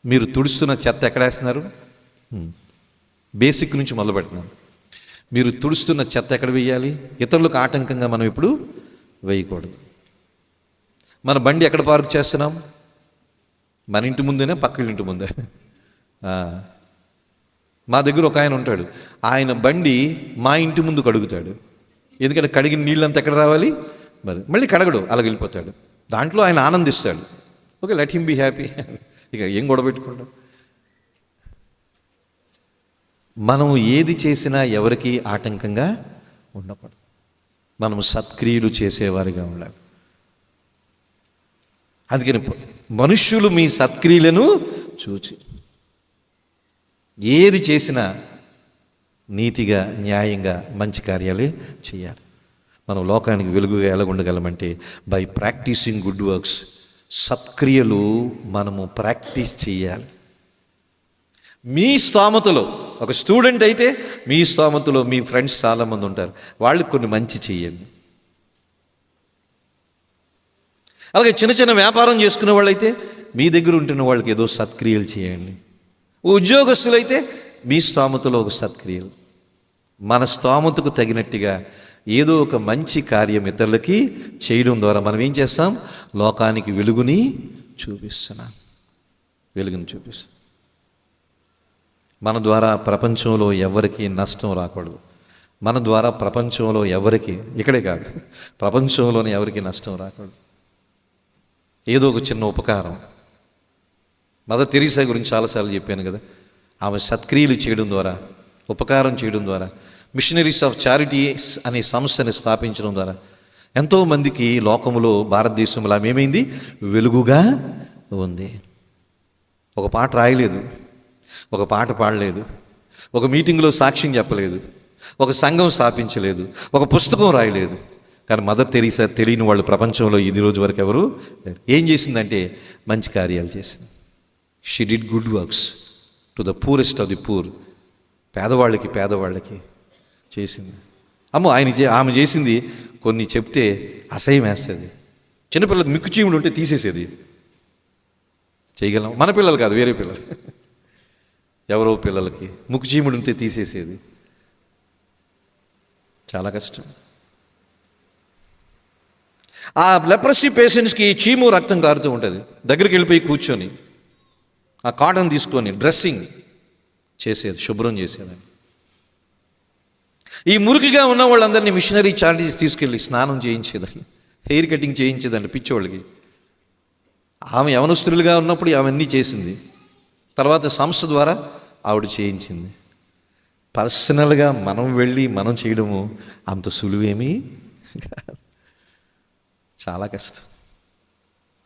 మీరు తుడుస్తున్న చెత్త ఎక్కడ వేస్తున్నారు? బేసిక్ నుంచి మొదలు పెడుతున్నాం. మీరు తుడుస్తున్న చెత్త ఎక్కడ వేయాలి? ఇతరులకు ఆటంకంగా మనం ఇప్పుడు వేయకూడదు. మన బండి ఎక్కడ పార్క్ చేస్తున్నాం? మన ఇంటి ముందేనే పక్క ఇంటి ముందే. మా దగ్గర ఒక ఆయన ఉంటాడు, ఆయన బండి మా ఇంటి ముందు కడుగుతాడు. ఎందుకంటే కడిగిన నీళ్ళంతా ఎక్కడ రావాలి, మరి మళ్ళీ కడగడు, అలా వెళ్ళిపోతాడు. దాంట్లో ఆయన ఆనందిస్తాడు. Okay, let him be happy. ఇక ఏం గొడవ పెట్టుకుంటాం. మనం ఏది చేసినా ఎవరికి ఆటంకంగా ఉండకూడదు. మనం సత్క్రియలు చేసేవారిగా ఉండాలి. అందుకని మనుష్యులు మీ సత్క్రియలను చూచి ఏది చేసినా నీతిగా, న్యాయంగా, మంచి కార్యాలే చేయాలి. మనం లోకానికి వెలుగుగా ఎలా ఉండగలమంటే బై ప్రాక్టీసింగ్ గుడ్ వర్క్స్. సత్క్రియలు మనము ప్రాక్టీస్ చేయాలి. మీ స్తోమతలో, ఒక స్టూడెంట్ అయితే మీ స్తోమతలో మీ ఫ్రెండ్స్ చాలామంది ఉంటారు, వాళ్ళకి కొన్ని మంచి చేయండి. అలాగే చిన్న చిన్న వ్యాపారం చేసుకునే వాళ్ళైతే మీ దగ్గర ఉంటున్న వాళ్ళకి ఏదో సత్క్రియలు చేయండి. ఉద్యోగస్తులైతే మీ స్తోమతలో ఒక సత్క్రియలు. మన స్తోమతకు తగినట్టుగా ఏదో ఒక మంచి కార్యం ఇతరులకి చేయడం ద్వారా మనం ఏం చేస్తాం, లోకానికి వెలుగుని చూపిస్తున్నాం. మన ద్వారా ప్రపంచంలో ఎవరికి నష్టం రాకూడదు. మన ద్వారా ప్రపంచంలో ఎవరికి, ఇక్కడే కాదు ప్రపంచంలోనే ఎవరికి నష్టం రాకూడదు. ఏదో ఒక చిన్న ఉపకారం. మదర్ తెరీసా గురించి చాలాసార్లు చెప్పాను కదా. ఆమె సత్క్రియలు చేయడం ద్వారా, ఉపకారం చేయడం ద్వారా, మిషనరీస్ ఆఫ్ చారిటీస్ అనే సంస్థని స్థాపించడం ద్వారా ఎంతోమందికి లోకములో, భారతదేశంలో ఆమె ఏమైంది, వెలుగుగా ఉంది. ఒక పాట రాయలేదు, ఒక పాట పాడలేదు, ఒక మీటింగ్లో సాక్ష్యం చెప్పలేదు, ఒక సంఘం స్థాపించలేదు, ఒక పుస్తకం రాయలేదు. కానీ మదర్ తెరీసా తెలియని వాళ్ళు ప్రపంచంలో ఇది రోజు వరకు ఎవరు లేరు. ఏం చేసిందంటే మంచి కార్యాలు చేసింది. She did good works to the poorest of the poor. పేదవాళ్ళకి చేసింది. ఆమె చేసింది కొన్ని చెప్తే అసహ్యం వేస్తుంది. చిన్నపిల్లలకు మిక్కు చీముడు ఉంటే తీసేసేది. చేయగలం. మన పిల్లలు కాదు, వేరే పిల్లలు, ఎవరో పిల్లలకి ముక్కు చీముడు ఉంటే తీసేసేది. చాలా కష్టం. ఆ లెప్రసీ పేషెంట్స్కి చీము, రక్తం కారుతూ ఉంటుంది. దగ్గరికి వెళ్ళిపోయి కూర్చొని ఆ కాటన్ తీసుకొని డ్రెస్సింగ్ చేసేది, శుభ్రం చేసేది. ఈ మురికిగా ఉన్న వాళ్ళందరినీ మిషనరీ చారిటీస్ తీసుకెళ్ళి స్నానం చేయించేదండి, హెయిర్ కటింగ్ చేయించేదండి పిచ్చోళ్ళకి. ఆమె యవనస్తులుగా ఉన్నప్పుడు అవన్నీ చేసింది. తర్వాత సంస్థ ద్వారా ఆవిడ చేయించింది. పర్సనల్గా మనం వెళ్ళి మనం చేయడము అంత సులువేమీ కాదు, చాలా కష్టం.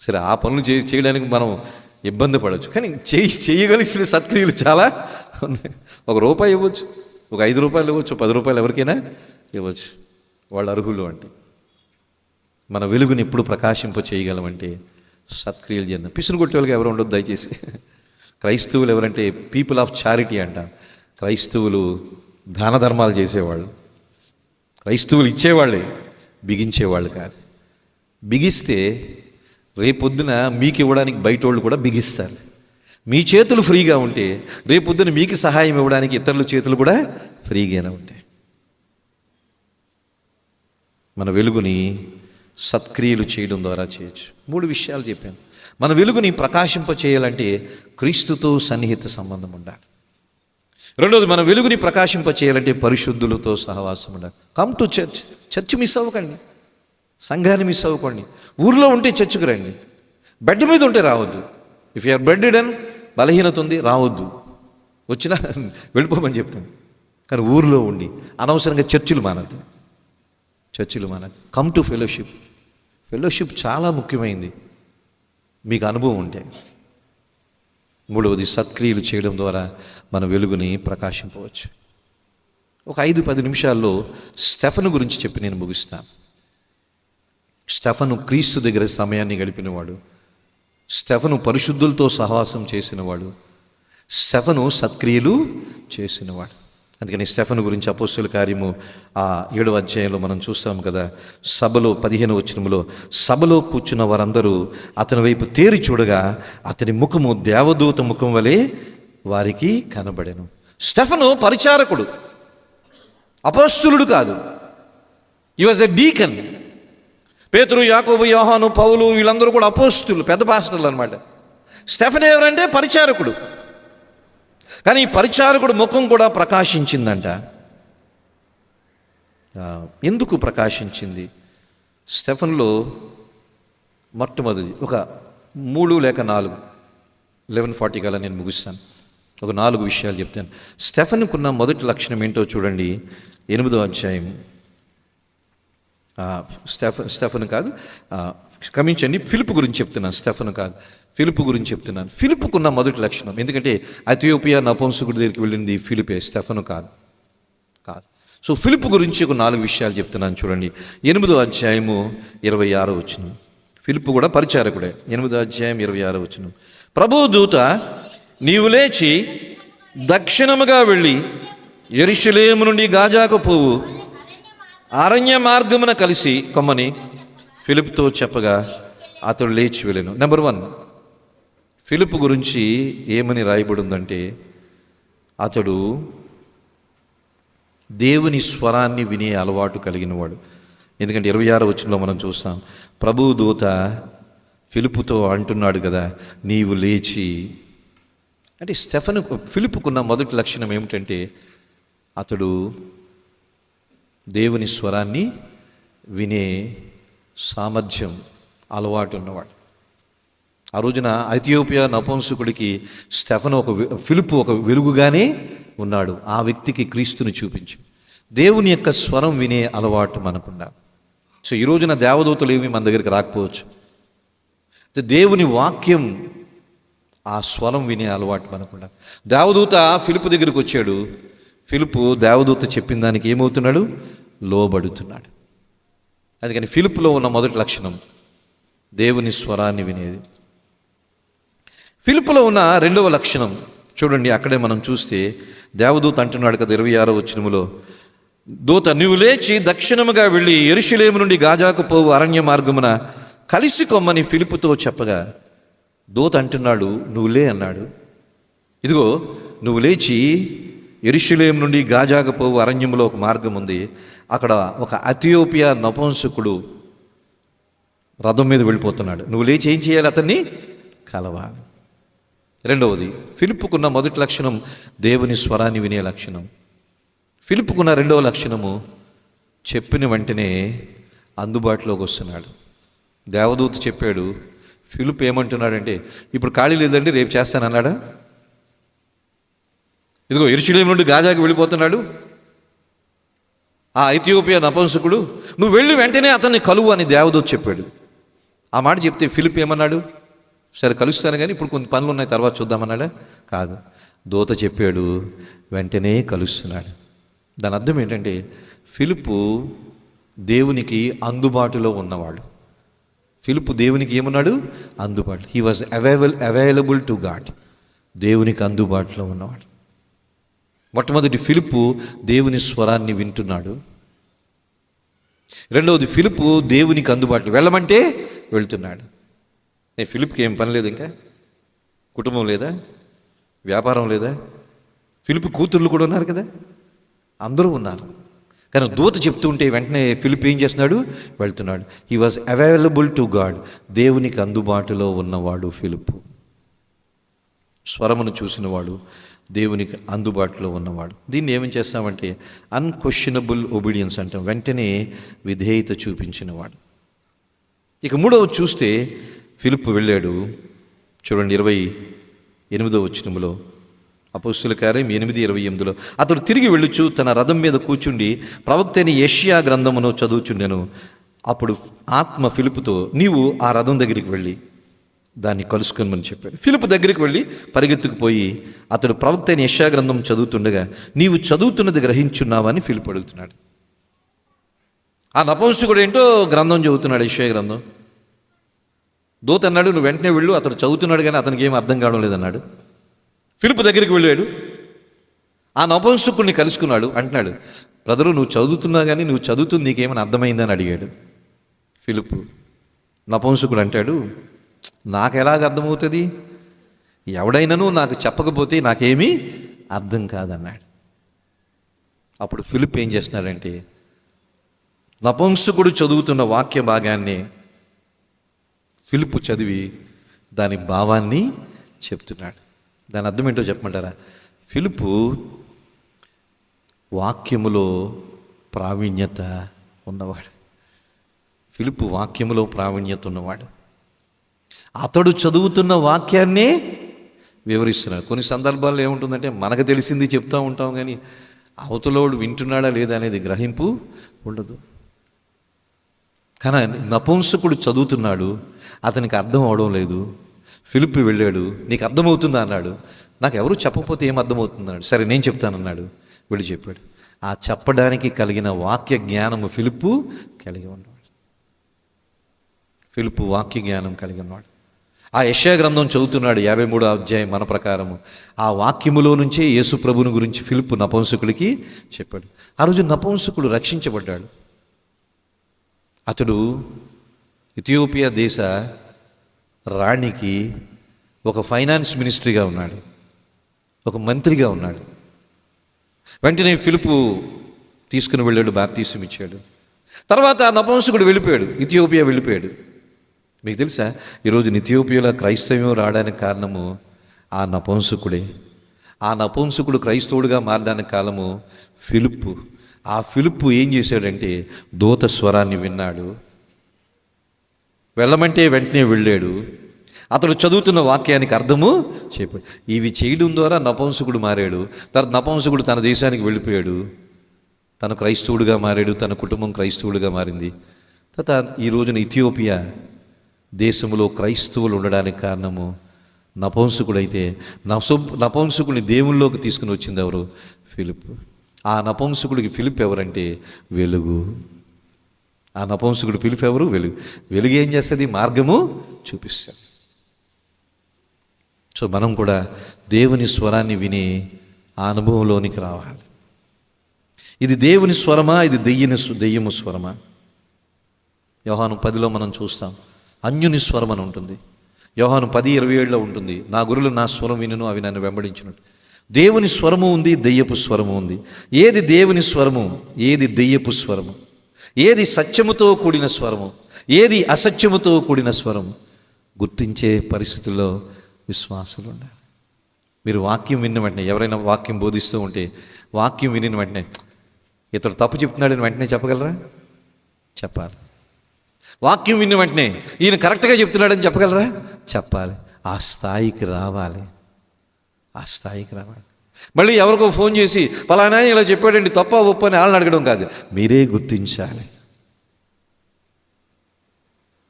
సరే, ఆ పనులు చేయడానికి మనం ఇబ్బంది పడవచ్చు, కానీ చేయగలిసిన సత్క్రియలు చాలా ఉన్నాయి. ₹1 ఇవ్వచ్చు, ఒక ₹5 ఇవ్వచ్చు, ₹10 ఎవరికైనా ఇవ్వచ్చు, వాళ్ళు అర్హులు. అంటే మన వెలుగుని ఎప్పుడు ప్రకాశింప చేయగలమంటే సత్క్రియలు చేద్దాం. పిసురు కొట్టే వాళ్ళకి ఎవరు ఉండదు దయచేసి. క్రైస్తవులు ఎవరంటే పీపుల్ ఆఫ్ చారిటీ అంట. క్రైస్తవులు దాన ధర్మాలు చేసేవాళ్ళు, క్రైస్తవులు ఇచ్చేవాళ్ళే, బిగించేవాళ్ళు కాదు. బిగిస్తే రేపొద్దున మీకు ఇవ్వడానికి బయట వాళ్ళు కూడా బిగిస్తారు. మీ చేతులు ఫ్రీగా ఉంటే రేపొద్దున మీకు సహాయం ఇవ్వడానికి ఇతరుల చేతులు కూడా ఫ్రీగానే ఉంటాయి. మన వెలుగుని సత్క్రియలు చేయడం ద్వారా చేయొచ్చు. 3 విషయాలు చెప్పాను. మన వెలుగుని ప్రకాశింప చేయాలంటే క్రీస్తుతో సన్నిహిత సంబంధం ఉండాలి. రెండోది, మన వెలుగుని ప్రకాశింప చేయాలంటే పరిశుద్ధులతో సహవాసం ఉండాలి. కమ్ టు చర్చ్ మిస్ అవ్వకండి, సంఘాన్ని మిస్ అవ్వకండి. ఊర్లో ఉంటే చర్చికి రండి, బెడ్ మీద ఉంటే రావద్దు. ఇఫ్ యూఆర్ బెడ్డెన్, బలహీనత ఉంది, రావద్దు, వచ్చినా వెళ్ళిపోమని చెప్తాను. కానీ ఊర్లో ఉండి అనవసరంగా చర్చిలు మానద్దు. కమ్ టు ఫెలోషిప్ చాలా ముఖ్యమైనది, మీకు అనుభవం ఉంటే. 3వది, సత్క్రియలు చేయడం ద్వారా మన వెలుగుని ప్రకాశింపవచ్చు. ఒక 5-10 నిమిషాల్లో స్టెఫను గురించి చెప్పి నేను ముగిస్తాను. స్టెఫను క్రీస్తు దగ్గర సమయాన్ని గడిపినవాడు, స్టెఫను పరిశుద్ధులతో సహవాసం చేసినవాడు, స్టెఫను సత్క్రియలు చేసినవాడు. అందుకని స్టెఫను గురించి అపోస్తలుల కార్యము 7వ అధ్యాయంలో మనం చూస్తాం కదా. సభలో 15వ వచనంలో, సభలో కూర్చున్న వారందరూ అతని వైపు తేరి చూడగా అతని ముఖము దేవదూత ముఖం వలె వారికి కనబడెను. స్టెఫను పరిచారకుడు, అపోస్తలుడు కాదు. హి వాజ్ ఎ డీకన్. పేతురు, యాకోబు, యోహాను, పౌలు వీళ్ళందరూ కూడా అపోస్తలులు, పెద్ద పాస్టర్లు అనమాట. స్టెఫెన్ ఎవరంటే పరిచారకుడు. కానీ ఈ పరిచారకుడు ముఖం కూడా ప్రకాశించిందంట. ఎందుకు ప్రకాశించింది? స్టెఫెన్లో మొట్టమొదటి ఒక 3 లేక 4, 11:40 కల్లా నేను ముగిస్తాను. ఒక 4 విషయాలు చెప్తాను. స్టెఫెన్కున్న మొదటి లక్షణం ఏంటో చూడండి. 8వ అధ్యాయం. స్టెఫెన్ కాదు, క్షమించండి, ఫిలిప్ గురించి చెప్తున్నాను. స్టెఫెన్ కాదు, ఫిలిప్ గురించి చెప్తున్నాను. ఫిలిప్కున్న మొదటి లక్షణం, ఎందుకంటే ఇథియోపియా నపుంసకుడి దగ్గరికి వెళ్ళింది ఫిలిపే, స్టెఫెన్ కాదు. సో ఫిలిప్ గురించి ఒక 4 విషయాలు చెప్తున్నాను చూడండి. 8వ అధ్యాయము 26వ వచనం. ఫిలిప్ కూడా పరిచారకుడే. 8వ అధ్యాయం 26వ వచనం. ప్రభువు దూత, నీవు లేచి దక్షిణముగా వెళ్ళి యెరూషలేము నుండి గాజాకు పోవు, అరణ్య మార్గమున కలిసి కొమ్మని ఫిలిప్తో చెప్పగా అతడు లేచి వెళ్ళాను. నెంబర్ 1, ఫిలిప్ గురించి ఏమని రాయబడి ఉందంటే, అతడు దేవుని స్వరాన్ని వినే అలవాటు కలిగినవాడు. ఎందుకంటే 26వ వచనంలో మనం చూస్తాం, ప్రభువు దూత ఫిలిపుతో అంటున్నాడు కదా, నీవు లేచి. అంటే ఫిలిప్కున్న మొదటి లక్షణం ఏమిటంటే, అతడు దేవుని స్వరాన్ని వినే సామర్థ్యం, అలవాటు ఉన్నవాడు. ఆ రోజున ఇథియోపియా నపుంసకుడికి ఫిలిప్ ఒక వెలుగుగానే ఉన్నాడు. ఆ వ్యక్తికి క్రీస్తుని చూపించు. దేవుని యొక్క స్వరం వినే అలవాటు మనకున్నా. సో ఈ రోజున దేవదూతలు ఏమి మన దగ్గరికి రాకపోవచ్చు. దేవుని వాక్యం, ఆ స్వరం వినే అలవాటు మనకున్నా. దేవదూత ఫిలిప్ దగ్గరికి వచ్చాడు. ఫిలిప్ దేవదూత చెప్పిన దానికి ఏమవుతున్నాడు? లోబడుతున్నాడు. అందుకని ఫిలిప్లో ఉన్న మొదటి లక్షణం దేవుని స్వరాన్ని వినేది. ఫిలిప్లో ఉన్న 2వ లక్షణం చూడండి. అక్కడే మనం చూస్తే దేవదూత అంటున్నాడు కదా 26వ వచనములో, దూత, నీవు లేచి దక్షిణముగా వెళ్ళి యెరూషలేము నుండి గాజాకు పోవు అరణ్య మార్గమున కలిసి కొమ్మని ఫిలిపుతో చెప్పగా, దూత అంటున్నాడు, నువ్వు లే అన్నాడు. ఇదిగో నువ్వు లేచి యెరూషలేము నుండి గాజాకు పోవు అరణ్యంలో ఒక మార్గం ఉంది, అక్కడ ఒక ఇథియోపియా నపుంసకుడు రథం మీద వెళ్ళిపోతున్నాడు. నువ్వు లేచి ఏం చేయాలి? అతన్ని కలవాలి. 2వది, ఫిలిప్కున్న మొదటి లక్షణం దేవుని స్వరాన్ని వినే లక్షణం. ఫిలిప్కున్న 2వ లక్షణము, చెప్పిన వెంటనే అందుబాటులోకి వస్తున్నాడు. దేవదూత చెప్పాడు, ఫిలిప్ ఏమంటున్నాడంటే, ఇప్పుడు ఖాళీ లేదండి, రేపు చేస్తానన్నాడా? ఇదిగో యెరూషలేము నుండి గాజాకి వెళ్ళిపోతున్నాడు ఆ ఇథియోపియా నపుంసకుడు, నువ్వు వెళ్ళి వెంటనే అతన్ని కలువు అని దేవదూత చెప్పాడు. ఆ మాట చెప్తే ఫిలిప్ ఏమన్నాడు? సరే కలుస్తాను, కానీ ఇప్పుడు కొన్ని పనులు ఉన్నాయి, తర్వాత చూద్దామన్నాడా? కాదు, దూత చెప్పాడు, వెంటనే కలుస్తున్నాడు. దాని అర్థం ఏంటంటే, ఫిలిప్ దేవునికి అందుబాటులో ఉన్నవాడు. ఫిలిప్ దేవునికి ఏమన్నాడు? అందుబాటు. He was available to God. దేవునికి అందుబాటులో ఉన్నవాడు. మొట్టమొదటి ఫిలిప్ దేవుని స్వరాన్ని వింటున్నాడు. 2వది, ఫిలిప్ దేవునికి అందుబాటులో వెళ్ళమంటే వెళ్తున్నాడు. ఫిలిప్కి ఏం పని లేదు, ఇంకా కుటుంబం లేదా, వ్యాపారం లేదా, ఫిలిప్ కూతుర్లు కూడా ఉన్నారు కదా, అందరూ ఉన్నారు. కానీ దూత చెప్తుంటే వెంటనే ఫిలిప్ ఏం చేస్తున్నాడు? వెళ్తున్నాడు. He was available to God. దేవునికి అందుబాటులో ఉన్నవాడు ఫిలిప్. స్వరమును చూసినవాడు, దేవునికి అందుబాటులో ఉన్నవాడు. దీన్ని ఏమేం చేస్తామంటే అన్క్వశ్చనబుల్ ఒబీడియన్స్ అంటాం. వెంటనే విధేయత చూపించినవాడు. ఇక 3వ చూస్తే ఫిలిప్ వెళ్ళాడు. చూడండి 28వ వచనములో, అపోస్తలుల కార్యం 8:28లో, అతడు తిరిగి వెళ్ళుచు తన రథం మీద కూర్చుండి ప్రవక్త అయిన యెషయా గ్రంథమును చదువుచుండెను. అప్పుడు ఆత్మ ఫిలిపుతో, నీవు ఆ రథం దగ్గరికి వెళ్ళి దాన్ని కలుసుకొనమని చెప్పాడు. ఫిలిప్ దగ్గరికి వెళ్ళి పరిగెత్తుకుపోయి అతడు ప్రవక్త అయిన యెషయా గ్రంథం చదువుతుండగా, నీవు చదువుతున్నది గ్రహించున్నావని ఫిలిప్ అడుగుతున్నాడు. ఆ నపుంసకుడు ఏంటో గ్రంథం చదువుతున్నాడు, యెషయా గ్రంథం. దూత అన్నాడు, నువ్వు వెంటనే వెళ్ళు, అతడు చదువుతున్నాడు కానీ అతనికి ఏం అర్థం కావడం లేదన్నాడు. ఫిలిప్ దగ్గరికి వెళ్ళాడు, ఆ నపుంసకుడిని కలుసుకున్నాడు. అంటున్నాడు, బ్రదరు నువ్వు చదువుతున్నా కానీ నువ్వు చదువుతుంది నీకేమైనా అర్థమైందని అడిగాడు ఫిలిప్. నపుంసకుడు అంటాడు, నాకు ఎలాగ అర్థమవుతుంది, ఎవడైనాను నాకు చెప్పకపోతే నాకేమీ అర్థం కాదన్నాడు. అప్పుడు ఫిలిప్ ఏం చేస్తున్నాడంటే, నపుంసకుడు చదువుతున్న వాక్య భాగాన్ని ఫిలిప్ చదివి దాని భావాన్ని చెప్తున్నాడు. దాని అర్థం ఏంటో చెప్పమంటారా? ఫిలిప్పు వాక్యములో ప్రావీణ్యత ఉన్నవాడు. ఫిలిప్పు వాక్యములో ప్రావీణ్యత ఉన్నవాడు. అతడు చదువుతున్న వాక్యాన్నే వివరిస్తున్నాడు. కొన్ని సందర్భాల్లో ఏముంటుందంటే మనకు తెలిసింది చెప్తూ ఉంటాం, కానీ అవతలోడు వింటున్నాడా లేదా అనేది గ్రహింపు ఉండదు. కానీ నపుంసకుడు చదువుతున్నాడు, అతనికి అర్థం అవడం లేదు. ఫిలిప్పు వెళ్ళాడు, నీకు అర్థమవుతుందా అన్నాడు. నాకు ఎవరు చెప్పకపోతే ఏం అర్థమవుతుందన్నాడు. సరే నేను చెప్తానన్నాడు. వెళ్ళి చెప్పాడు. ఆ చెప్పడానికి కలిగిన వాక్య జ్ఞానము ఫిలిప్పు కలిగి ఉన్నాడు. ఫిలిప్పు వాక్య జ్ఞానం కలిగి ఉన్నాడు. ఆ యెషయా గ్రంథం చదువుతున్నాడు, 53వ అధ్యాయం మన ప్రకారము. ఆ వాక్యములో నుంచే యేసు ప్రభుని గురించి ఫిలిప్పు నపుంసకుడికి చెప్పాడు. ఆ రోజు నపుంసకుడు రక్షించబడ్డాడు. అతడు ఇథియోపియా దేశ రాణికి ఒక ఫైనాన్స్ మినిస్ట్రీగా ఉన్నాడు, ఒక మంత్రిగా ఉన్నాడు. వెంటనే ఫిలిప్పు తీసుకుని వెళ్ళాడు, బాప్తీసం ఇచ్చాడు. తర్వాత ఆ నపుంసకుడు వెళ్ళిపోయాడు, ఇథియోపియా వెళ్ళిపోయాడు. మీకు తెలుసా, ఈరోజు ఇథియోపియాలో క్రైస్తవ్యం రావడానికి కారణము ఆ నపుంసకుడే. ఆ నపుంసకుడు క్రైస్తవుడిగా మారడానికి కారణము ఫిలిప్పు. ఆ ఫిలిప్పు ఏం చేశాడంటే దూత స్వరాన్ని విన్నాడు, వెళ్ళమంటే వెంటనే వెళ్ళాడు. అతడు చదువుతున్న వాక్యానికి అర్థము చెప్పాడు. ఇవి చేయడం ద్వారా నపుంసకుడు మారాడు. తర్వాత నపుంసకుడు తన దేశానికి వెళ్ళిపోయాడు, తను క్రైస్తవుడిగా మారాడు, తన కుటుంబం క్రైస్తవుడిగా మారింది. తర్వాత ఈ రోజున ఇథియోపియా దేశంలో క్రైస్తవులు ఉండడానికి కారణము నపుంసకుడైతే నపుంసకుడిని దేవుళ్ళలోకి తీసుకుని వచ్చింది ఎవరు? ఫిలిప్పు. ఆ నపుంసకుడికి ఫిలిప్ ఎవరంటే వెలుగు. ఆ నపుంసకుడు ఫిలిప్ ఎవరు? వెలుగు. వెలుగు ఏం చేస్తుంది? మార్గము చూపిస్తుంది. సో మనం కూడా దేవుని స్వరాన్ని విని ఆ అనుభవంలోనికి రావాలి. ఇది దేవుని స్వరమా, ఇది దెయ్యము స్వరమా? యోహాను 10లో మనం చూస్తాం, అన్యుని స్వరం అని ఉంటుంది. యోహాను 10:27లో ఉంటుంది, నా గురులు నా స్వరం వినును, అవి నన్ను వెంబడించినట్టు. దేవుని స్వరము ఉంది, దెయ్యపు స్వరము ఉంది. ఏది దేవుని స్వరము, ఏది దెయ్యపు స్వరము? ఏది సత్యముతో కూడిన స్వరము, ఏది అసత్యముతో కూడిన స్వరము? గుర్తించే పరిస్థితుల్లో విశ్వాసులు ఉండాలి. మీరు వాక్యం విన్న వెంటనే, ఎవరైనా వాక్యం బోధిస్తూ ఉంటే వాక్యం వినిన వెంటనే ఇతడు తప్పు చెప్తున్నాడని వెంటనే చెప్పగలరా? చెప్పాలి. వాక్యం విన్న వెంటనే ఈయన కరెక్ట్గా చెప్తున్నాడని చెప్పగలరా? చెప్పాలి. ఆ స్థాయికి రావాలి. ఆ స్థాయికి రావాలి. మళ్ళీ ఎవరికో ఫోన్ చేసి పలానా ఇలా చెప్పాడండి, తప్ప ఒప్పు అని వాళ్ళని అడగడం కాదు, మీరే గుర్తించాలి.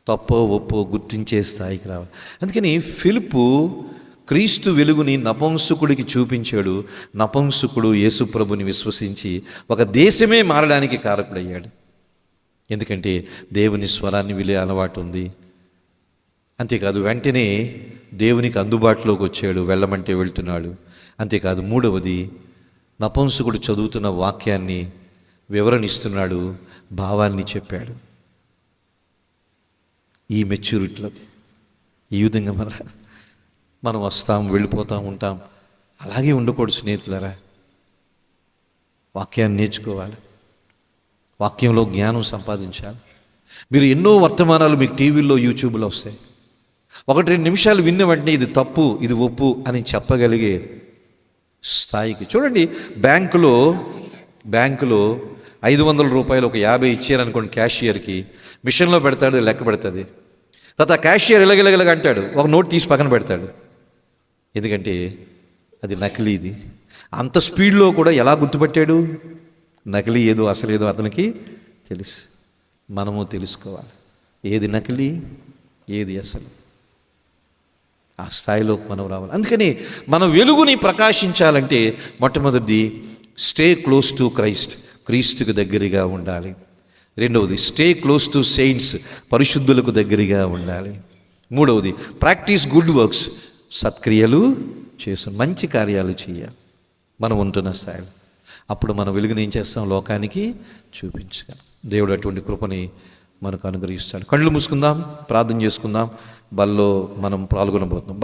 తప్పో ఒప్పో గుర్తించే స్థాయికి రావాలి. అందుకని ఫిలిప్పు క్రీస్తు వెలుగుని నపుంసకుడికి చూపించాడు. నపుంసకుడు యేసు ప్రభుని విశ్వసించి ఒక దేశమే మారడానికి కారకుడయ్యాడు. ఎందుకంటే దేవుని స్వరాన్ని వినే అలవాటు ఉంది. అంతేకాదు వెంటనే దేవునికి అందుబాటులోకి వచ్చాడు, వెళ్ళమంటే వెళ్తున్నాడు. అంతేకాదు మూడవది, నపుంసకుడు చదువుతున్న వాక్యాన్ని వివరణ ఇస్తున్నాడు, భావాన్ని చెప్పాడు. ఈ మెచ్యూరిటీలో ఈ విధంగా మనం వస్తాం, వెళ్ళిపోతాం, ఉంటాం. అలాగే ఉండకూడదు స్నేహితులారా. వాక్యాన్ని నేర్చుకోవాలి, వాక్యంలో జ్ఞానం సంపాదించాలి. మీరు ఎన్నో వర్తమానాలు మీకు టీవీల్లో, యూట్యూబ్లో వస్తాయి. 1-2 నిమిషాలు విన్న వెంటనే ఇది తప్పు, ఇది ఒప్పు అని చెప్పగలిగే స్థాయికి. చూడండి, బ్యాంకులో 500 రూపాయలు ఒక 50 ఇచ్చారనుకోండి క్యాషియర్కి, మిషన్లో పెడతాడు, లెక్క పెడతాది. తర్వాత క్యాషియర్ ఇలాగ అంటాడు, ఒక నోట్ తీసి పక్కన పెడతాడు. ఎందుకంటే అది నకిలీది. అంత స్పీడ్లో కూడా ఎలా గుర్తుపట్టాడు? నకిలీ ఏదో అసలేదో అతనికి తెలుసు. మనము తెలుసుకోవాలి, ఏది నకిలీ, ఏది అసలు. ఆ స్థాయిలోకి మనం రావాలి. అందుకని మన వెలుగుని ప్రకాశించాలంటే మొట్టమొదటిది స్టే క్లోజ్ టు క్రైస్ట్, క్రీస్తుకు దగ్గరగా ఉండాలి. రెండవది స్టే క్లోజ్ టు సెయింట్స్, పరిశుద్ధులకు దగ్గరగా ఉండాలి. మూడవది ప్రాక్టీస్ గుడ్ వర్క్స్, సత్క్రియలు చేసు, మంచి కార్యాలు చేయాలి మనం ఉంటున్న స్థాయిలో. అప్పుడు మన వెలుగుని ఏం చేస్తాం? లోకానికి చూపించగలం. దేవుడు అటువంటి కృపని మనకు అనుగ్రహిస్తాడు. కళ్ళు మూసుకుందాం, ప్రార్థన చేసుకుందాం. బల్లో మనం పాల్గొనబోతున్నాం.